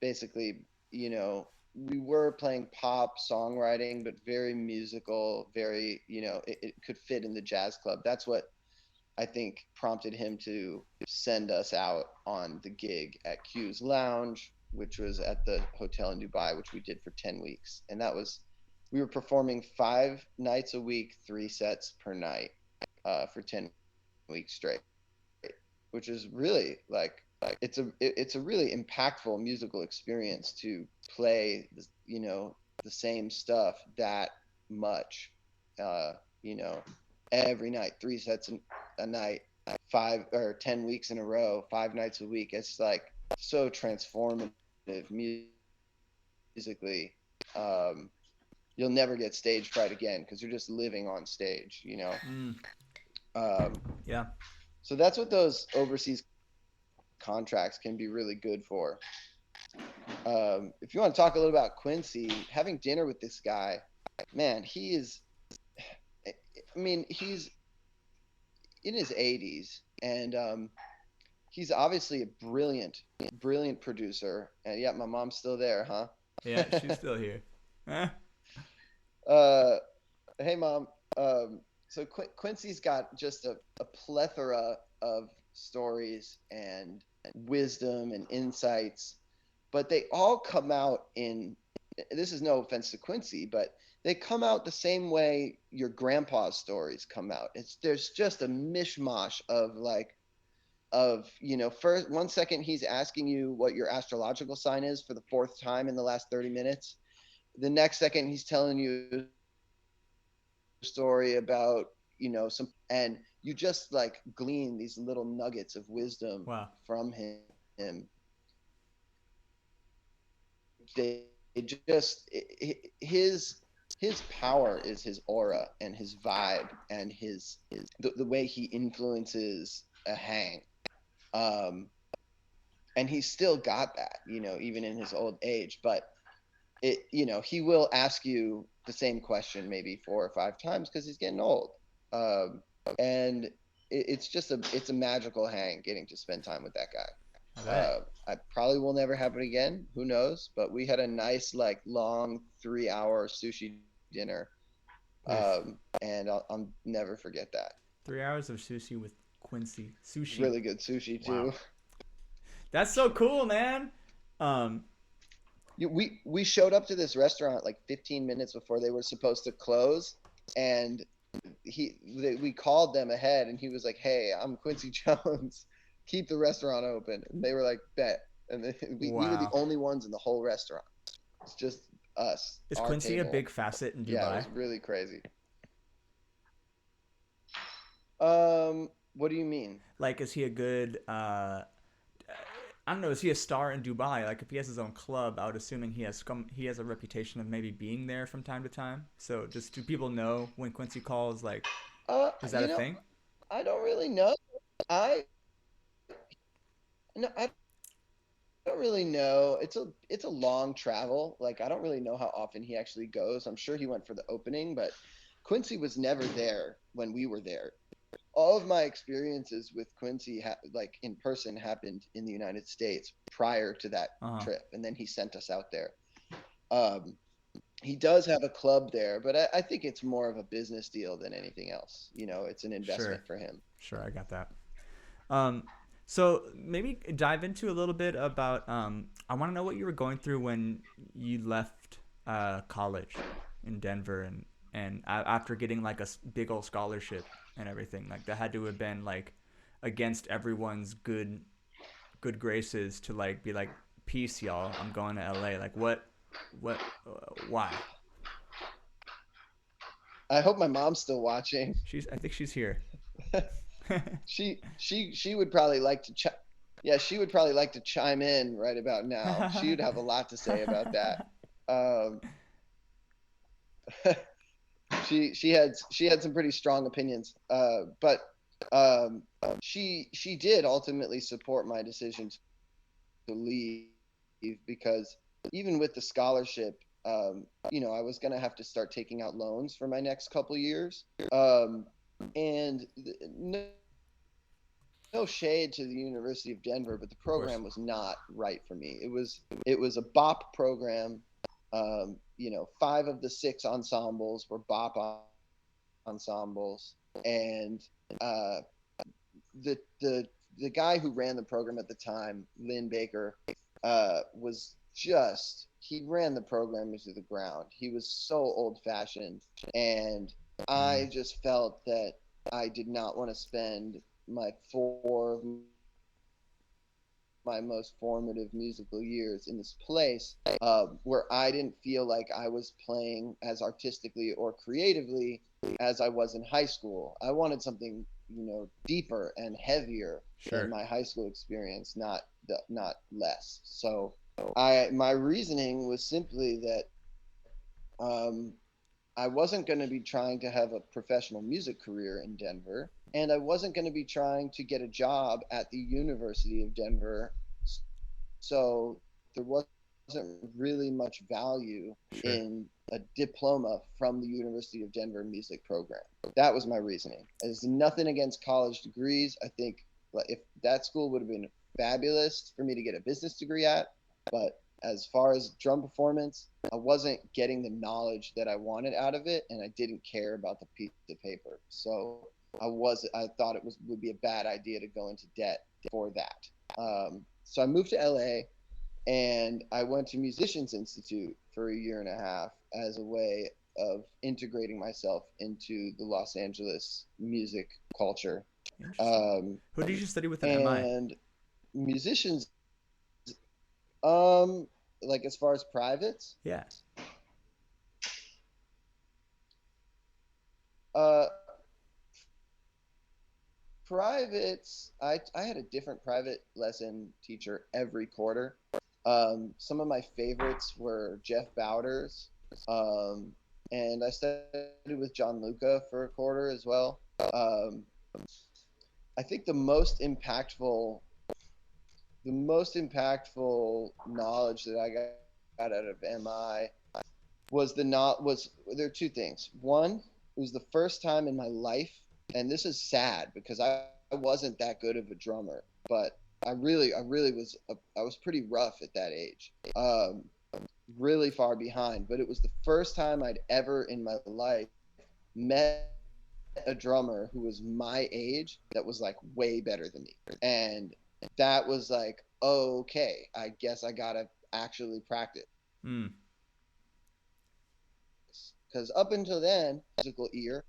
basically, we were playing pop songwriting, but very musical, very, it could fit in the jazz club. That's what I think prompted him to send us out on the gig at Q's Lounge, which was at the hotel in Dubai, which we did for 10 weeks. And we were performing 5 nights a week, 3 sets per night, for 10 weeks straight, which is really it's a really impactful musical experience to play, the same stuff that much, uh, you know, every night, 3 sets a night, 5 or 10 weeks in a row, 5 nights a week. It's like so transformative musically. Um, you'll never get stage fright again because you're just living on stage. Mm, Um, yeah. so that's what those overseas contracts can be really good for. If you want to talk a little about Quincy, having dinner with this guy, man, he is. I mean, he's in his 80s, and he's obviously a brilliant, brilliant producer. And yeah, my mom's still there, huh? Yeah, she's still here. Huh? uh, hey, mom. So Quincy's got just a plethora of stories and wisdom and insights, but they all come out in. This is no offense to Quincy, but they come out the same way your grandpa's stories come out. There's just a mishmash of first 1 second he's asking you what your astrological sign is for the fourth time in the last 30 minutes. The next second he's telling you a story about some, and you just like glean these little nuggets of wisdom Wow. from him. They just his power is his aura and his vibe and the way he influences a hang. um and he's still got that, even in his old age. But he will ask you the same question maybe 4 or 5 times because he's getting old. um and it's a magical hang getting to spend time with that guy. I bet. I probably will never have it again. Who knows? But we had a nice, like, long 3-hour sushi dinner, Oof. and I'll never forget that. 3 hours of sushi with Quincy. Sushi. Really good sushi Wow. too. That's so cool, man. Um, We showed up to this restaurant like 15 minutes before they were supposed to close, and we called them ahead, and he was like, "Hey, I'm Quincy Jones. Keep the restaurant open." And they were like, "Bet." And then we were the wow. only ones in the whole restaurant. It's just us, Is our Quincy a table. big facet in Yeah, it Dubai? was really crazy. What do you mean? Like, is he a good? I don't know. Is he a star in Dubai? Like, if he has his own club, I would assuming he has a reputation of maybe being there from time to time. So, just do people know when Quincy calls? Like, Uh, is that you a know, thing? I don't really know. I no, I don't really know. It's a long travel. Like, I don't really know how often he actually goes. I'm sure he went for the opening, but Quincy was never there when we were there. All of my experiences with Quincy, like in person, happened in the United States prior to that Uh huh. trip, and then he sent us out there. Um, he does have a club there, but I think it's more of a business deal than anything else. It's an Sure. investment for him. Sure. I got that. Um, so maybe dive into a little bit about. I want to know what you were going through when you left college in Denver, and after getting like a big old scholarship and everything. Like that had to have been like against everyone's good graces to like be like, peace, y'all. I'm going to LA. Like what, why? I hope my mom's still watching. I think she's here. She would probably like to yeah, she would probably like to chime in right about now. She would have a lot to say about that. Um, she had some pretty strong opinions, but she did ultimately support my decision to leave because even with the scholarship, I was gonna have to start taking out loans for my next couple years, and no, no shade to the University of Denver, but the Of course. program was not right for me. It was a bop program. 5 of the 6 ensembles were bop ensembles, and uh, the guy who ran the program at the time, Lynn Baker, was just he ran the program into the ground. He was so old fashioned, and I just felt that I did not want to spend my four my most formative musical years in this place where I didn't feel like I was playing as artistically or creatively as I was in high school. I wanted something, deeper and heavier than Sure. my high school experience, not less. So my reasoning was simply that um, I wasn't going to be trying to have a professional music career in Denver, and I wasn't going to be trying to get a job at the University of Denver. So there wasn't really much value Sure. in a diploma from the University of Denver music program. That was my reasoning. There's nothing against college degrees. I think if that school would have been fabulous for me to get a business degree at, but as far as drum performance, I wasn't getting the knowledge that I wanted out of it, and I didn't care about the piece of paper. So I thought it would be a bad idea to go into debt for that. So I moved to LA, and I went to Musicians Institute for a year and a half as a way of integrating myself into the Los Angeles music culture. Interesting. Um, Who did you study with at MI? and musicians, um, like as far as privates, Yeah. uh, privates, I had a different private lesson teacher every quarter. Some of my favorites were Jeff Bowders, um, and I studied with John Luca for a quarter as well. Um, I think the most impactful knowledge that I got out of MI was there are two things. One, it was the first time in my life, and this is sad because I wasn't that good of a drummer, but I was pretty rough at that age, really far behind. But it was the first time I'd ever in my life met a drummer who was my age that was like way better than me, and that was like, okay, I guess I gotta actually practice. Hmm. Because up until then, musical ear,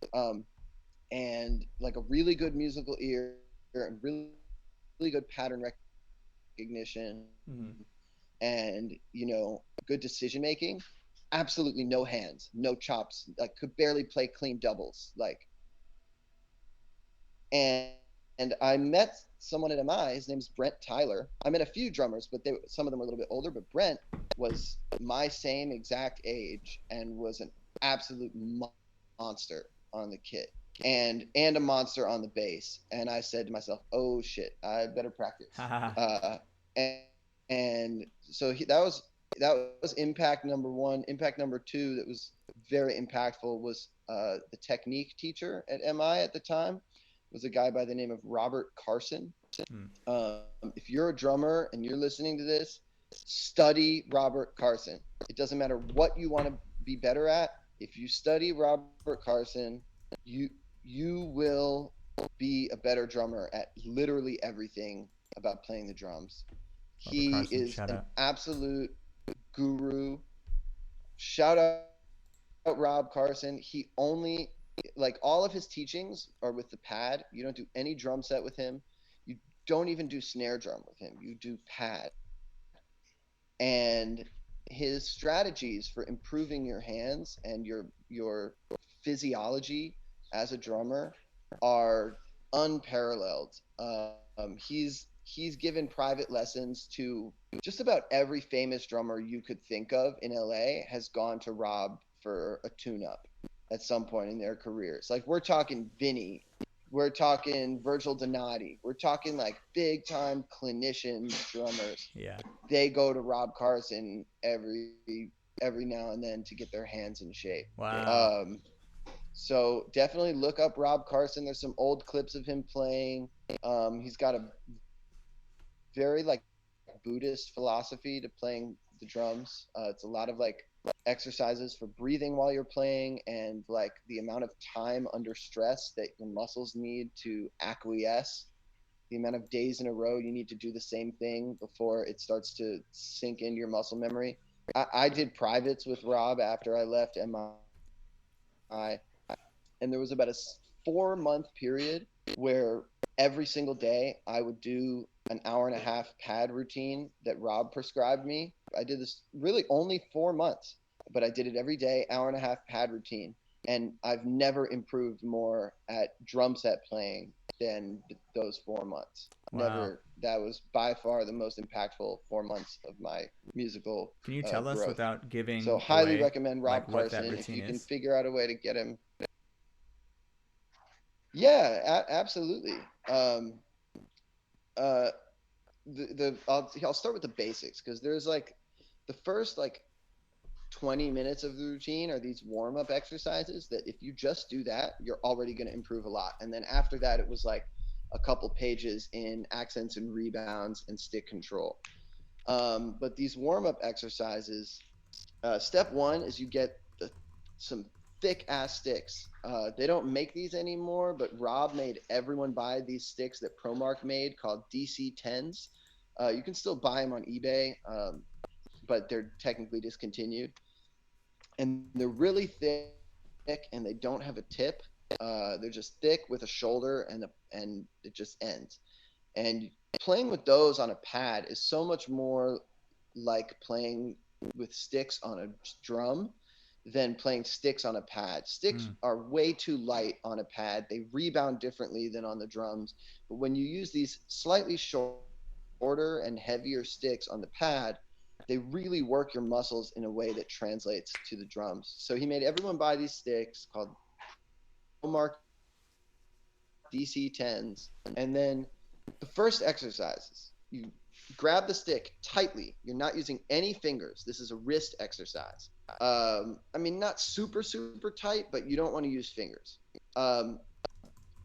and like a really good musical ear and really good pattern recognition, Mm-hmm. and good decision making. Absolutely no hands, no chops. Like could barely play clean doubles. And and I met someone at MI. His name's Brent Tyler. I met a few drummers, but some of them were a little bit older. But Brent was my same exact age and was an absolute monster on the kit and a monster on the bass. And I said to myself, "Oh shit, I better practice." Haha. And and so that was impact number one. Impact number two that was very impactful was the technique teacher at MI at the time was a guy by the name of Robert Carson. Hmm. If you're a drummer and you're listening to this, study Robert Carson. It doesn't matter what you want to be better at. If you study Robert Carson, you you will be a better drummer at literally everything about playing the drums. Robert He Carson. is Shout an out. absolute guru. Shout out Rob Carson. He only like all of his teachings are with the pad. You don't do any drum set with him. You don't even do snare drum with him. You do pad. And his strategies for improving your hands and your physiology as a drummer are unparalleled. He's given private lessons to just about every famous drummer you could think of in LA has gone to Rob for a tune-up at some point in their careers. Like we're talking Vinny, we're talking Virgil Donati, we're talking like big time clinician drummers. Yeah. They go to Rob Carson every now and then to get their hands in shape. Wow. So definitely look up Rob Carson. There's some old clips of him playing. He's got a very like Buddhist philosophy to playing the drums. It's a lot of like exercises for breathing while you're playing, and like the amount of time under stress that your muscles need to acquiesce, the amount of days in a row you need to do the same thing before it starts to sink into your muscle memory. I did privates with Rob after I left MI, and there was about a 4-month period where every single day I would do an hour and a half pad routine that Rob prescribed me. I did this really only 4 months, but I did it every day, hour and a half pad routine. And I've never improved more at drum set playing than those 4 months. Wow. Never. That was by far the most impactful 4 months of my musical Can you tell us growth. without giving So highly away, recommend Rob like, what that Carson if routine you can is? figure out a way to get him. Yeah, absolutely. I'll start with the basics because there's like the first like 20 minutes of the routine are these warm-up exercises that if you just do that, you're already going to improve a lot. And then after that, it was like a couple pages in accents and rebounds and stick control. But these warm-up exercises, step one is you get some thick ass sticks. They don't make these anymore, but Rob made everyone buy these sticks that ProMark made called DC10s. You can still buy them on eBay, but they're technically discontinued. And they're really thick and they don't have a tip. They're just thick with a shoulder and it just ends. And playing with those on a pad is so much more like playing with sticks on a drum than playing sticks on a pad. Sticks are way too light on a pad. They rebound differently than on the drums. But when you use these slightly shorter and heavier sticks on the pad, they really work your muscles in a way that translates to the drums. So he made everyone buy these sticks called ProMark DC10s. And then the first exercises, you grab the stick tightly. You're not using any fingers. This is a wrist exercise. I mean, not super, super tight, but you don't want to use fingers. And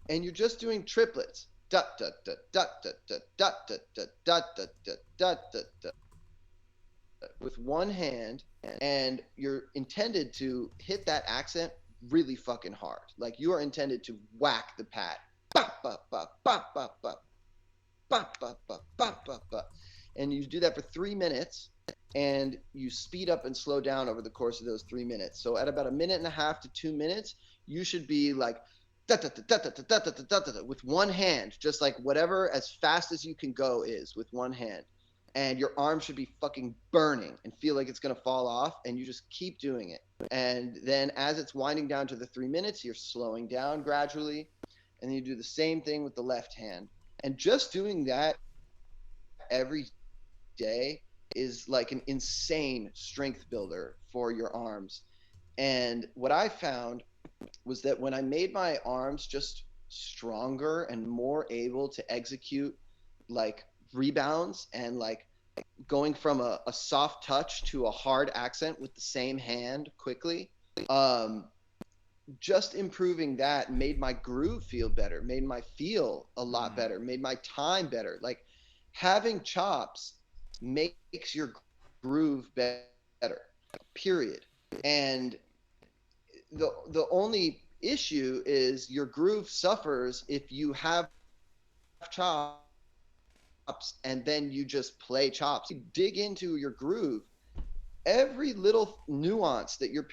you're just doing triplets. Da da da da da da da da da da da da da da with one hand, and you're intended to hit that accent really fucking hard. Like you are intended to whack the pad. Ba, ba, ba, ba, ba, ba. Ba, ba, ba, ba, ba, ba. And you do that for 3 minutes, and you speed up and slow down over the course of those 3 minutes. So at about 1.5 to 2 minutes, you should be like da, da, da, da, da, da, da, da, da, da, with one hand, just like whatever as fast as you can go is with one hand. And your arm should be fucking burning and feel like it's going to fall off, and you just keep doing it. And then as it's winding down to the 3 minutes, you're slowing down gradually, and then you do the same thing with the left hand. And just doing that every day is like an insane strength builder for your arms. And what I found was that when I made my arms just stronger and more able to execute like rebounds and like going from a soft touch to a hard accent with the same hand quickly, just improving that made my groove feel better, made my feel a lot better, made my time better. Like having chops makes your groove better, period. And the only issue is your groove suffers if you have chops and then you just play chops. You dig into your groove, every little nuance that you're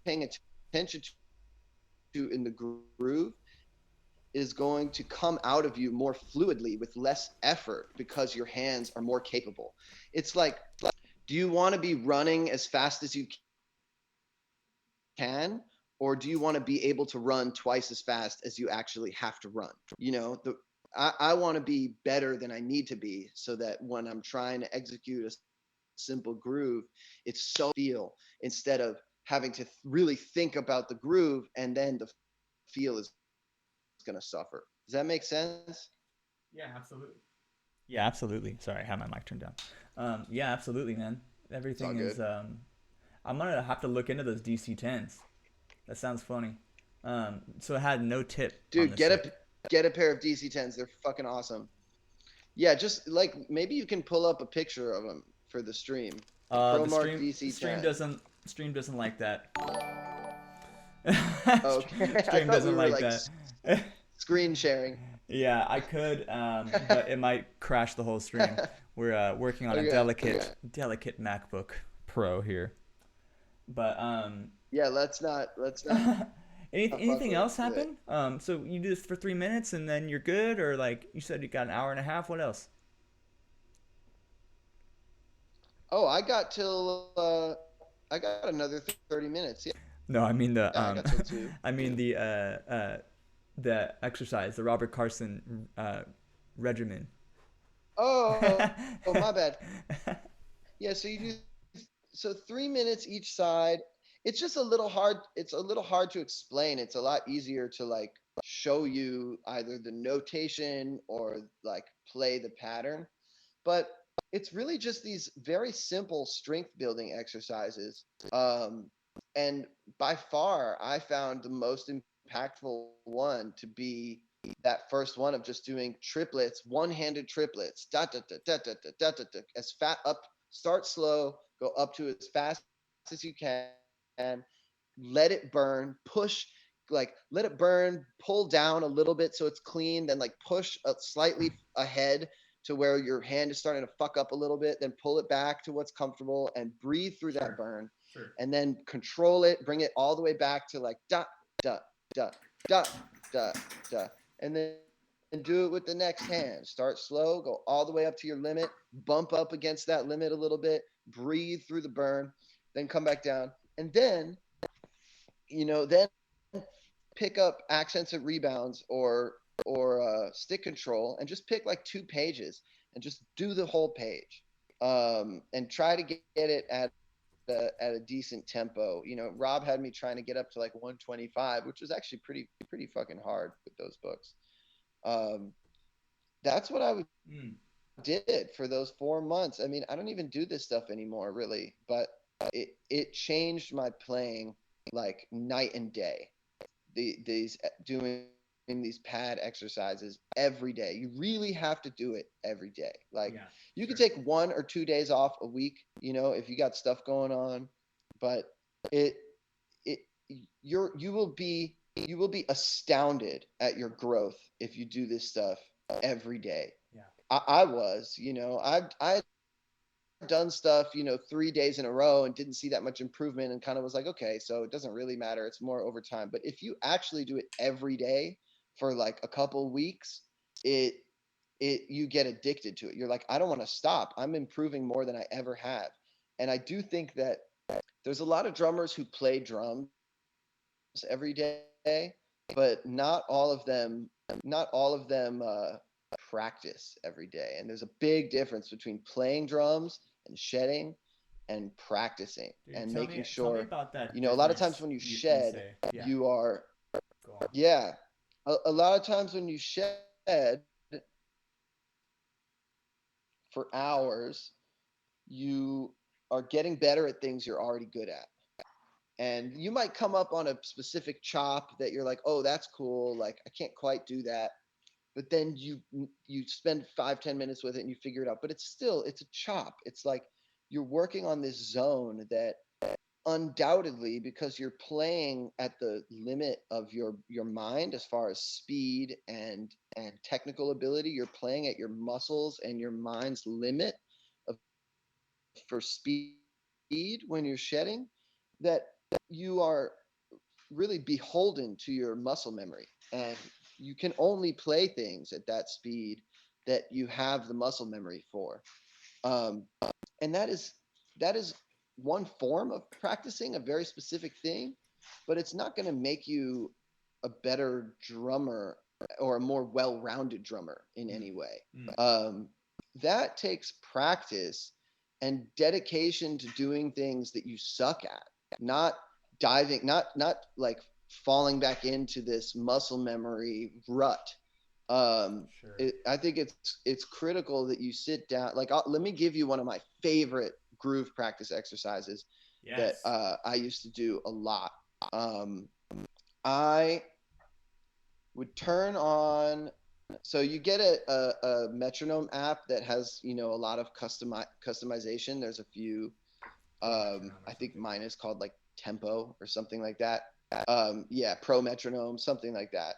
paying attention to in the groove is going to come out of you more fluidly with less effort because your hands are more capable. It's like, do you want to be running as fast as you can, or do you want to be able to run twice as fast as you actually have to run? You know, I want to be better than I need to be, so that when I'm trying to execute a simple groove, it's so feel, instead of having to really think about the groove, and then the feel is going to suffer. Does that make sense? Yeah, absolutely. Yeah, absolutely. Sorry, I had my mic turned down. Yeah, absolutely, man. It's all Everything good. is. I'm gonna have to look into those DC-10s. That sounds funny. So it had no tip on Dude, the get a stick. get a pair of DC-10s. They're fucking awesome. Yeah, just like maybe you can pull up a picture of them for the stream. The ProMark stream DC-10. doesn't like that. Okay, I Stream thought we doesn't were like like that. screen sharing. Yeah, I could, but it might crash the whole stream. We're working on a Okay, okay. delicate MacBook Pro here. But Yeah, let's not fuck anything with else it. happen? So you do this for 3 minutes and then you're good, or like you said, you got an hour and a half. What else? Oh, I got another 30 minutes. Yeah, No, I mean I got till 2. I mean the exercise, the Robert Carson regimen. Oh, my bad. Yeah, so you do so 3 minutes each side. It's just a little hard. It's a little hard to explain. It's a lot easier to like show you either the notation or like play the pattern. But it's really just these very simple strength building exercises. Um, and by far, I found the most impactful one to be that first one of just doing triplets, one-handed triplets, da da da da da da da da, da as fat up. Start slow, go up to as fast as you can. Let it burn. Push, like let it burn. Pull down a little bit so it's clean. Then like push slightly ahead to where your hand is starting to fuck up a little bit, then pull it back to what's comfortable and breathe through that Sure, burn. sure. And then control it, bring it all the way back to like da, da, da, da, da, da. And then and do it with the next hand. Start slow, go all the way up to your limit, bump up against that limit a little bit, breathe through the burn, then come back down. And then, then pick up accents and rebounds or stick control and just pick like 2 pages and just do the whole page, and try to get it at a decent tempo. Rob had me trying to get up to like 125, which was actually pretty fucking hard with those books. um, that's what I Mm. did for those 4 months. I mean, I don't even do this stuff anymore really, but it changed my playing like night and day. These doing these pad exercises every day. You really have to do it every day. Like Yeah, you could sure. take 1 or 2 days off a week, if you got stuff going on, but it it you will be astounded at your growth if you do this stuff every day. Yeah. I was, I done stuff, 3 days in a row and didn't see that much improvement and kind of was like, okay, so it doesn't really matter. It's more over time. But if you actually do it every day for like a couple weeks, it you get addicted to it. You're like, I don't want to stop. I'm improving more than I ever have. And I do think that there's a lot of drummers who play drums every day, but not all of them practice every day. And there's a big difference between playing drums and shedding and practicing Dude, and making tell me sure, about that a lot of times difference when you you shed, say. Yeah, you are, go on. yeah, a lot of times when you shed for hours, you are getting better at things you're already good at. And you might come up on a specific chop that you're like, oh, that's cool. Like, I can't quite do that. But then you spend 5-10 minutes with it and you figure it out. But it's a chop. It's like you're working on this zone that undoubtedly, because you're playing at the limit of your mind as far as speed and technical ability, you're playing at your muscles and your mind's limit of for speed when you're shedding, that you are really beholden to your muscle memory, and you can only play things at that speed that you have the muscle memory for. um, and that is one form of practicing a very specific thing. but it's not going to make you a better drummer or a more well-rounded drummer in any way. That takes practice and dedication to doing things that you suck at, not diving, not like falling back into this muscle memory rut. I think it's critical that you sit down. Like, let me give you one of my favorite groove practice exercises that I used to do a lot. I would turn on. So you get a metronome app that has, a lot of customization. There's a few. I think mine is called like Tempo or something like that. Yeah, Pro Metronome, something like that.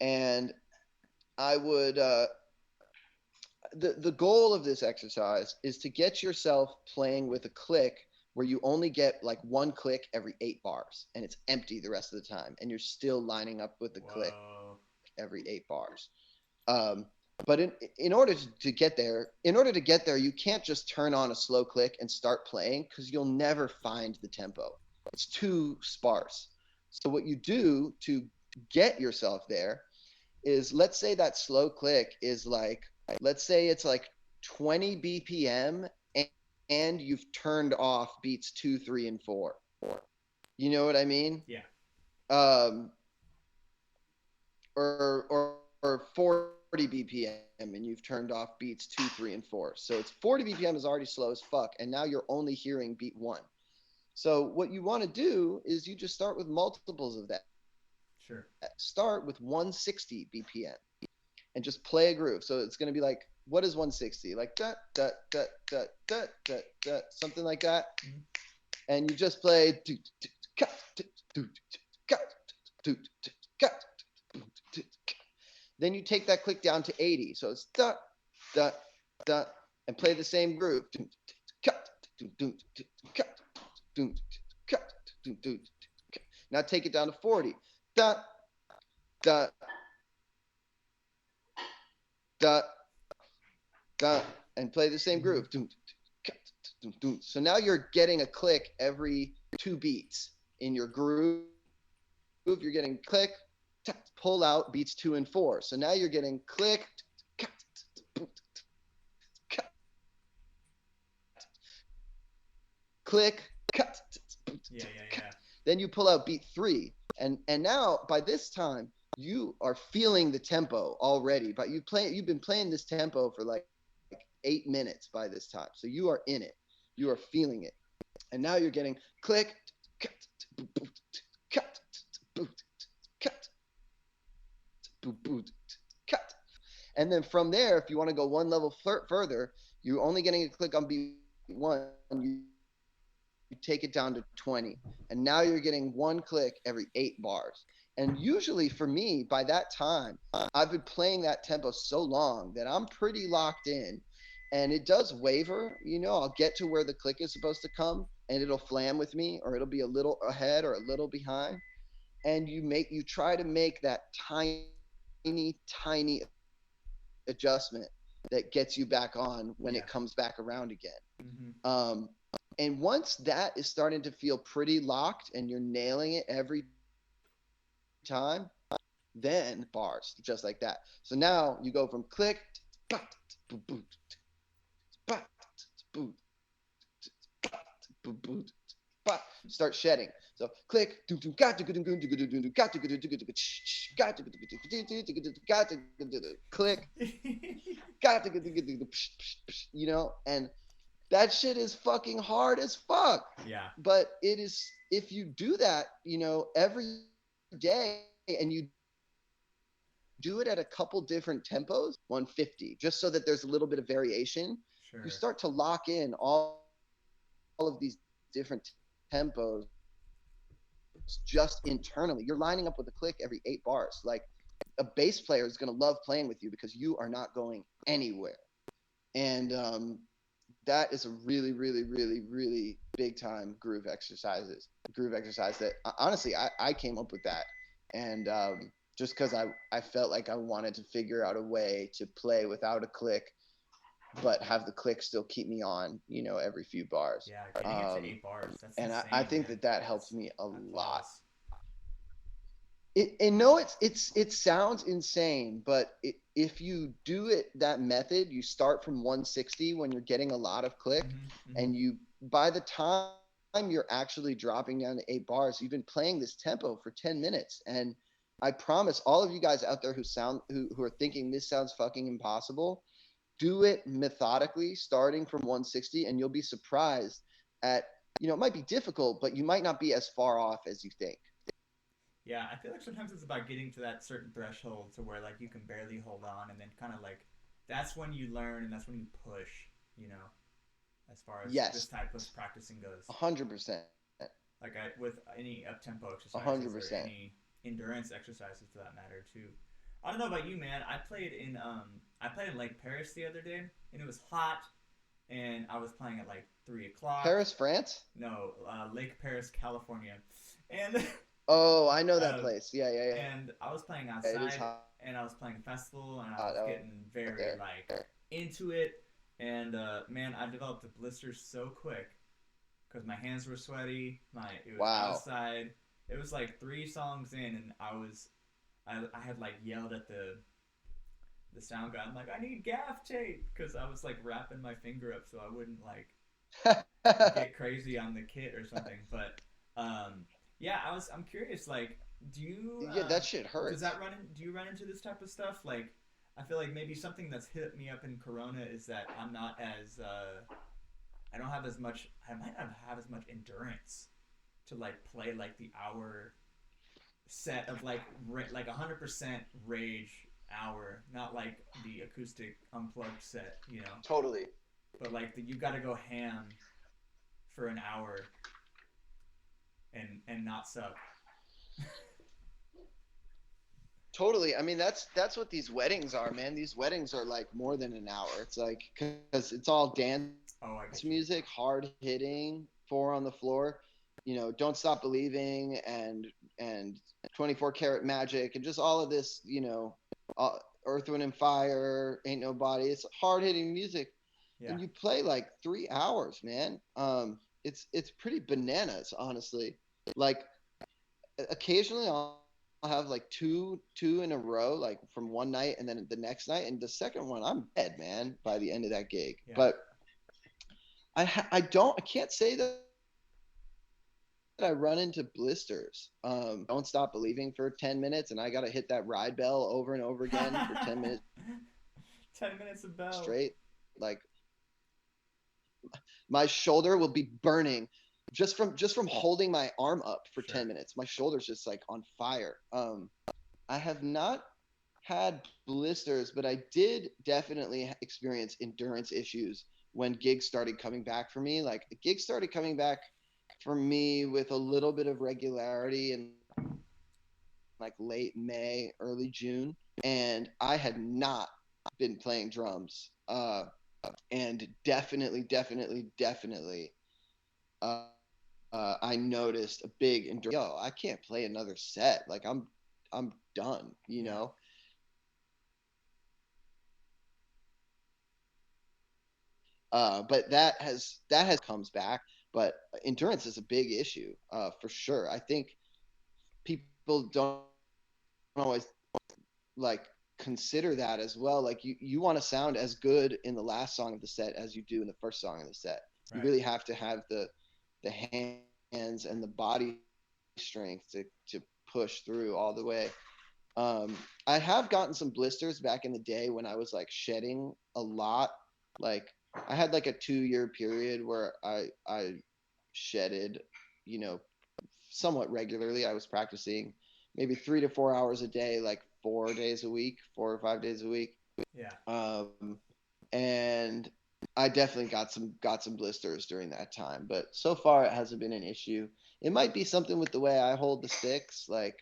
And I would the goal of this exercise is to get yourself playing with a click where you only get like one click every 8 bars, and it's empty the rest of the time, and you're still lining up with the click every 8 bars. But in order to get there, you can't just turn on a slow click and start playing, because you'll never find the tempo. It's too sparse. So what you do to get yourself there is, let's say that slow click is like, let's say it's like 20 BPM, and you've turned off beats 2, 3, and 4. You know what I mean? Yeah. Or 40 BPM, and you've turned off beats 2, 3, and 4. So it's 40 BPM is already slow as fuck, and now you're only hearing beat 1. So what you want to do is you just start with multiples of that. Sure. Start with 160 BPM and just play a groove. So it's going to be like, what is 160? Like da da da da da da da, something like that. And you just play. Then you take that click down to 80. So it's da da da, and play the same groove. Now take it down to 40. Da da da da, and play the same groove. So now you're getting a click every 2 beats in your groove. You're getting click, pull out beats 2 and 4. So now you're getting click, click, Yeah. Then you pull out beat 3, and now by this time you are feeling the tempo already. But you've been playing this tempo for like 8 minutes by this time, so you are in it. You are feeling it, and now you're getting click, cut, cut, and then from there, if you want to go one level further, you're only getting a click on beat 1. You take it down to 20, and now you're getting one click every 8 bars. And usually for me, by that time, I've been playing that tempo so long that I'm pretty locked in. And it does waver, I'll get to where the click is supposed to come, and it'll flam with me, or it'll be a little ahead or a little behind. And you try to make that tiny adjustment that gets you back on when it comes back around again. And once that is starting to feel pretty locked and you're nailing it every time, then bars, just like that. So now you go from click, start shedding. So click, click, and that shit is fucking hard as fuck. Yeah. But it is, if you do that, every day, and you do it at a couple different tempos, 150, just so that there's a little bit of variation. Sure. You start to lock in all of these different tempos just internally. You're lining up with a click every 8 bars. Like, a bass player is going to love playing with you because you are not going anywhere. And that is a really, really, really, really big time groove exercise that honestly I came up with that. And just because I felt like I wanted to figure out a way to play without a click but have the click still keep me on, every few bars. Yeah, getting it to 8 bars, that's And I insane, think man. that helped That's me a lot. applause. And no, it sounds insane, but if you do it that method, you start from 160 when you're getting a lot of click, Hmm. Hmm. and by the time you're actually dropping down to 8 bars, you've been playing this tempo for 10 minutes. And I promise all of you guys out there who are thinking this sounds fucking impossible, do it methodically, starting from 160, and you'll be surprised at, it might be difficult, but you might not be as far off as you think. Yeah, I feel like sometimes it's about getting to that certain threshold to where like you can barely hold on, and then kind of like that's when you learn and that's when you push. You know, as far as this Yes, type of practicing goes. 100%. Like with any up tempo exercises or 100%. any endurance exercises for that matter too. I don't know about you, man. I played in Lake Paris the other day, and it was hot, and I was playing at like 3 o'clock. Paris, France? No, Lake Paris, California, and Oh, I know that um, place. Yeah, yeah, yeah. and I was playing It is outside, hot and I was playing festival, and I was out getting very there. like into it, and man, I developed a blister so quick because my hands were sweaty. It was Wow. outside. It was like 3 songs in, and I had like yelled at the sound guy. I'm like, I need gaff tape because I was like wrapping my finger up so I wouldn't like get crazy on the kit or something. But yeah, I'm curious. Like, do you Yeah, that shit does that hurts. run in? Do you run into this type of stuff? Like, I feel like maybe something that's hit me up in Corona is that I'm not as I don't have as much. I might not have as much endurance to like play like the hour set of like 100% rage hour, not like the acoustic unplugged set, you know. Totally. But like you got to go ham for an hour and not suck. Totally. I mean, that's what these weddings are, man. These weddings are like more than an hour. It's like because it's all dance Oh, I get you. music, hard hitting, four on the floor. Don't stop believing, and 24 karat magic, and just all of this. Earth, Wind, and Fire, Ain't Nobody. It's hard hitting music, Yeah. and you play like 3 hours, man. It's pretty bananas, honestly. Like occasionally I'll have like two in a row, like from one night, and then the next night, and the second one I'm dead, man, by the end of that gig. Yeah. But I can't say that I run into blisters. Don't stop believing for 10 minutes, and I got to hit that ride bell over and over again for 10 minutes 10 minutes of bell. straight. Like my shoulder will be burning just from holding my arm up for Sure. 10 minutes. My shoulder's just like on fire. I have not had blisters, but I did definitely experience endurance issues when gigs started coming back for me. Like the gigs started coming back for me with a little bit of regularity in like late May, early June, and I had not been playing drums. And definitely, definitely, definitely, uh, I noticed a big endurance. Yo, I can't play another set. Like I'm done. Yeah. But that has comes back. But endurance is a big issue, for sure. I think people don't always like consider that as well. Like you want to sound as good in the last song of the set as you do in the first song of the set. You Right. really have to have the hands and the body strength to push through all the way. I have gotten some blisters back in the day when I was like shedding a lot. Like I had like a 2 year period where I shedded, you know, somewhat regularly. I was practicing maybe 3 to 4 hours a day, like 4 days a week, 4 or 5 days a week. Yeah. Um, and I definitely got some blisters during that time, but so far it hasn't been an issue. It might be something with the way I hold the sticks. Like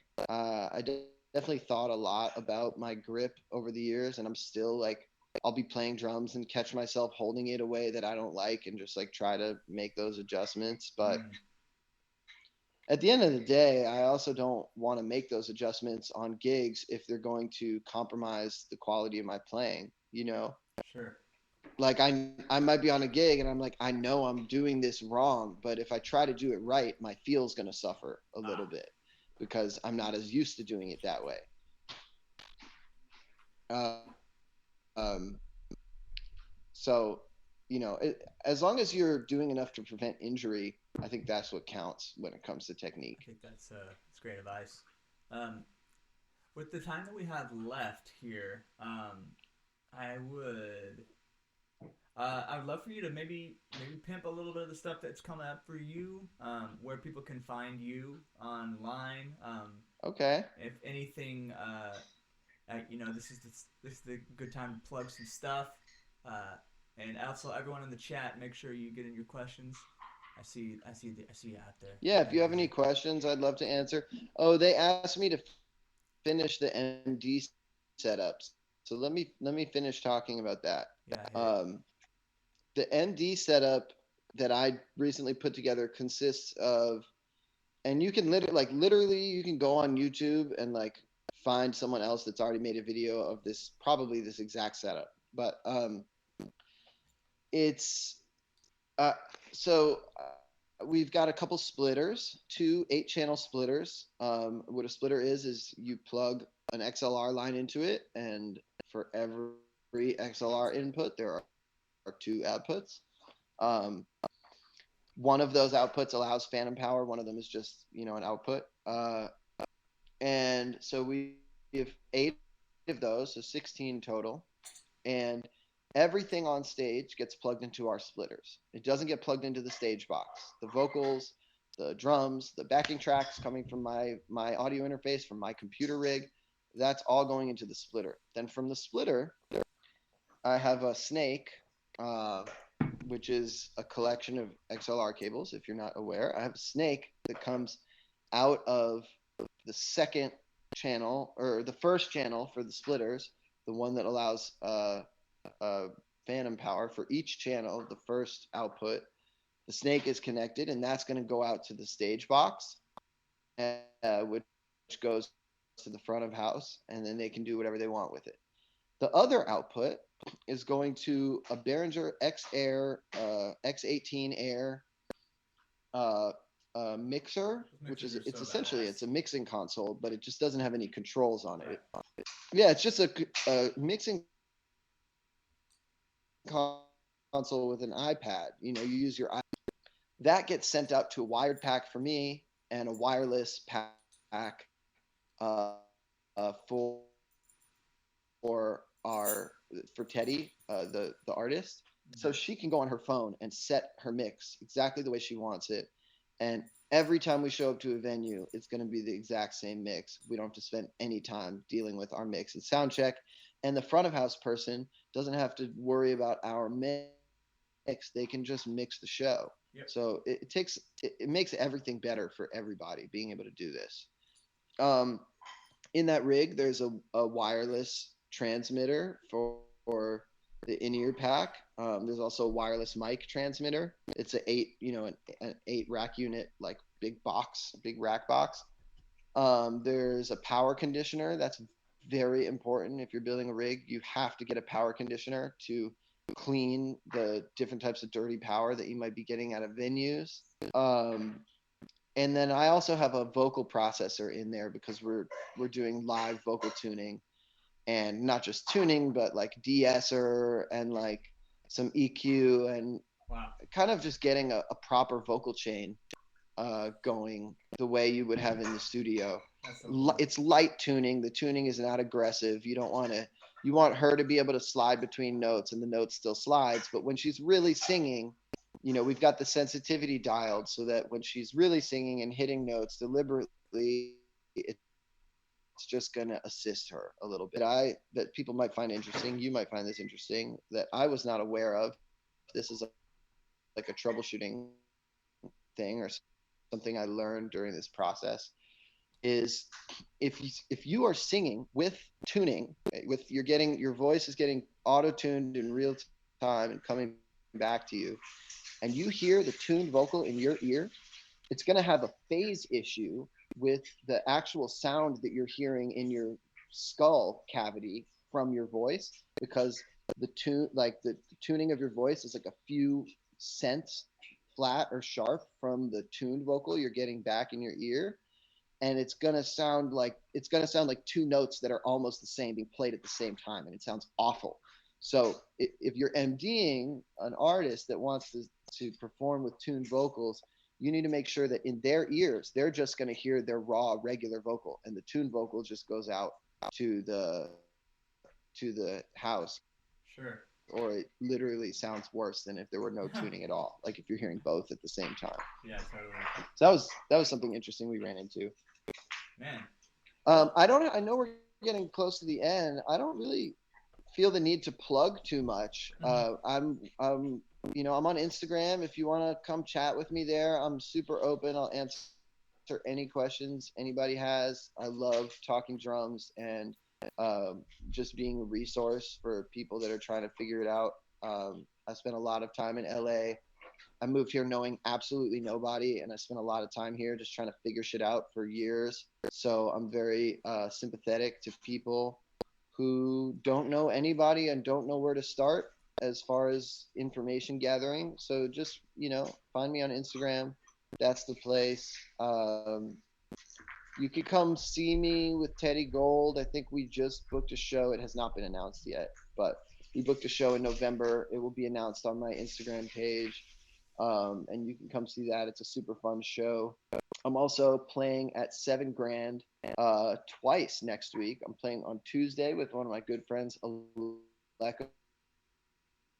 definitely thought a lot about my grip over the years, and I'm still like I'll be playing drums and catch myself holding it a way that I don't like, and just like try to make those adjustments. But Mm. at the end of the day, I also don't want to make those adjustments on gigs if they're going to compromise the quality of my playing. Sure. like I might be on a gig and I'm like, I know I'm doing this wrong, but if I try to do it right, my feel's going to suffer a little Ah, bit because I'm not as used to doing it that way. Um, so, as long as you're doing enough to prevent injury, I think that's what counts when it comes to I technique. think that's great advice. Um, with the time that we have left here, I would I would love for you to maybe pimp a little bit of the stuff that's coming up for you, where people can find you online. Okay. If anything, this is the good time to plug some stuff. Uh, and also, everyone in the chat, make sure you get in your questions. I see you out there. Yeah, if Yeah, you have yeah, any questions, I'd love to answer. Oh, they asked me to finish the MD setups. So let me finish talking about that. yeah. Hit it. Um, the MD setup that I recently put together consists of, and you can literally you can go on YouTube and like find someone else that's already made a video of this, probably this exact setup. But it's uh, so we've got a couple splitters, two 8-channel splitters. What a splitter is you plug an XLR line into it, and for every XLR input, there are two outputs. Um, One of those outputs allows phantom power. One of them is just an output. And so we have 8 of those, so 16 total. And everything on stage gets plugged into our splitters. It doesn't get plugged into the stage box. The vocals, the drums, the backing tracks coming from my audio interface from my computer rig, that's all going into the splitter. Then from the splitter, I have a snake, uh, which is a collection of XLR cables. If you're not aware, I have a snake that comes out of the second channel, or the first channel for the splitters, the one that allows uh, phantom power for each channel. The first output, the snake is connected, and that's going to go out to the stage box, which goes to the front of house, and then they can do whatever they want with it. The other output is going to a Behringer X Air X18 Air uh, mixer, Those which mixers is are it's so essentially badass. it's a mixing console, but it just doesn't have any controls on Right. it. Yeah, it's just a mixing console with an iPad. You use your iPad. That gets sent out to a wired pack for me and a wireless pack for our for Teddy, the artist, so she can go on her phone and set her mix exactly the way she wants it. And every time we show up to a venue, it's going to be the exact same mix. We don't have to spend any time dealing with our mix and sound check. And the front of house person doesn't have to worry about our mix. They can just mix the show. Yep. So it makes everything better for everybody being able to do this. Um, in that rig, there's a wireless transmitter for the in-ear pack. There's also a wireless mic transmitter. It's an 8 rack unit, like big rack box. There's a power conditioner. That's very important. If you're building a rig, you have to get a power conditioner to clean the different types of dirty power that you might be getting out of venues. Um, and then I also have a vocal processor in there because we're doing live vocal tuning, and not just tuning, but like de-esser and like some EQ, and Wow. kind of just getting a proper vocal chain going the way you would have in the studio. That's so cool. It's light tuning. The tuning is not aggressive. You don't want to. You want her to be able to slide between notes, and the note still slides. But when she's really singing, we've got the sensitivity dialed so that when she's really singing and hitting notes deliberately, it's just going to assist her a little bit. That people might find interesting. You might find this interesting that I was not aware of. This is like a troubleshooting thing or something I learned during this process is if you are singing with tuning, with your voice is getting auto tuned in real time and coming back to you, and you hear the tuned vocal in your ear, it's going to have a phase issue with the actual sound that you're hearing in your skull cavity from your voice, because the tune, like the tuning of your voice is like a few cents flat or sharp from the tuned vocal you're getting back in your ear, and it's gonna sound like two notes that are almost the same being played at the same time, and it sounds awful. So if you're MDing an artist that wants to perform with tuned vocals, you need to make sure that in their ears they're just going to hear their raw regular vocal, and the tuned vocal just goes out to the house, Sure. or it literally sounds worse than if there were no tuning at all, like if you're hearing both at the same time. Yeah, totally. So that was something interesting we ran into. Man. I know we're getting close to the end. I don't really feel the need to plug too much. I'm I'm on Instagram. If you want to come chat with me there, I'm super open. I'll answer any questions anybody has. I love talking drums and just being a resource for people that are trying to figure it out. I spent a lot of time in LA. I moved here knowing absolutely nobody, and I spent a lot of time here just trying to figure shit out for years. So I'm very sympathetic to people who don't know anybody and don't know where to start as far as information gathering. So just, find me on Instagram. That's the place. You could come see me with Teddy Gold. I think we just booked a show. It has not been announced yet, but we booked a show in November. It will be announced on my Instagram page. And you can come see that. It's a super fun show. I'm also playing at 7 Grand twice next week. I'm playing on Tuesday with one of my good friends, Alekos.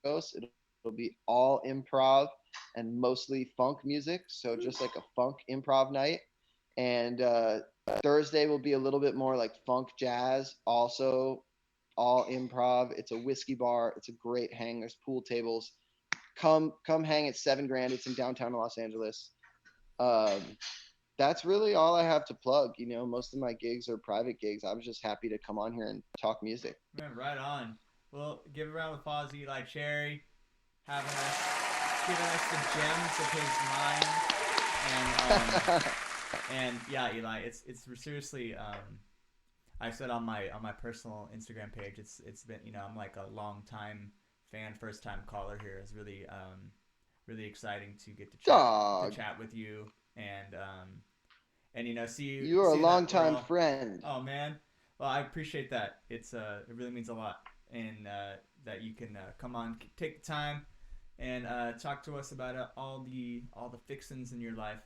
It'll be all improv and mostly funk music, so just like a funk improv night. And Thursday will be a little bit more like funk jazz, also all improv. It's a whiskey bar. It's a great hang. There's pool tables. Come hang at 7 Grand. It's in downtown Los Angeles. That's really all I have to plug. Most of my gigs are private gigs. I was just happy to come on here and talk music. Man, right on. Well, give a round of applause to Eli Cherry, giving us the gems of his mind. And yeah, Eli, it's seriously. I said on my personal Instagram page, it's been, I'm like a long time fan, first time caller here. It's really really exciting to get to chat with you and see you. You are a long time friend. Oh man, well I appreciate that. It really means a lot, and that you can come on, take the time, and talk to us about all the fixins in your life.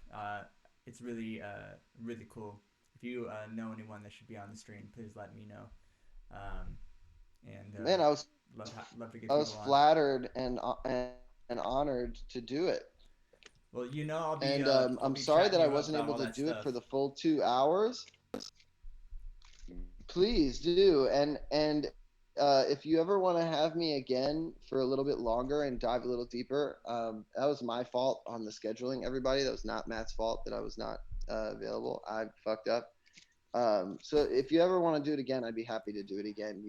It's really really cool. If you know anyone that should be on the stream, please let me know. Man, I was love to get I was flattered and honored to do it. Well, I'll be. And I'm sorry that I wasn't able to do it for the full 2 hours. Please do, and if you ever want to have me again for a little bit longer and dive a little deeper, that was my fault on the scheduling. Everybody, that was not Matt's fault that I was not available. I fucked up. So if you ever want to do it again, I'd be happy to do it again.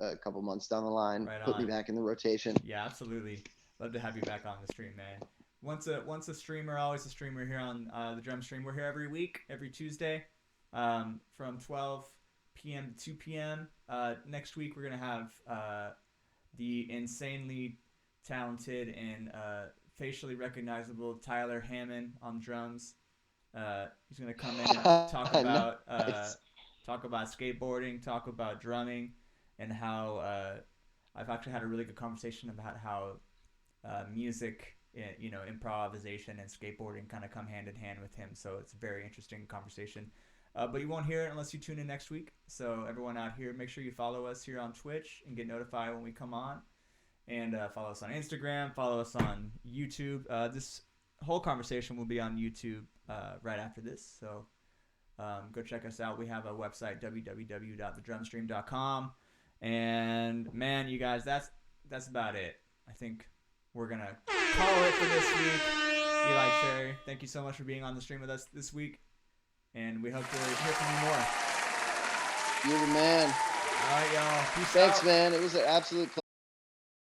A couple months down the line, put me back in the rotation. Yeah, absolutely. Love to have you back on the stream, man. Once a streamer, always a streamer here on the Drum Stream. We're here every week, every Tuesday, from 12 p.m. to 2 p.m. Next week, we're gonna have the insanely talented and facially recognizable Tyler Hammond on drums. He's gonna come in and talk about Nice. talk about skateboarding, talk about drumming, and how I've actually had a really good conversation about how music, improvisation and skateboarding kind of come hand in hand with him. So it's a very interesting conversation. But you won't hear it unless you tune in next week. So everyone out here, make sure you follow us here on Twitch and get notified when we come on. And follow us on Instagram, follow us on YouTube. This whole conversation will be on YouTube right after this. So go check us out. We have a website, www.thedrumstream.com. And man, you guys, that's about it. I think we're going to call it for this week. Eli Cherry, thank you so much for being on the stream with us this week. And we hope to hear from you more. You're the man. All right, y'all. Peace Thanks, out. man. It was an absolute pleasure.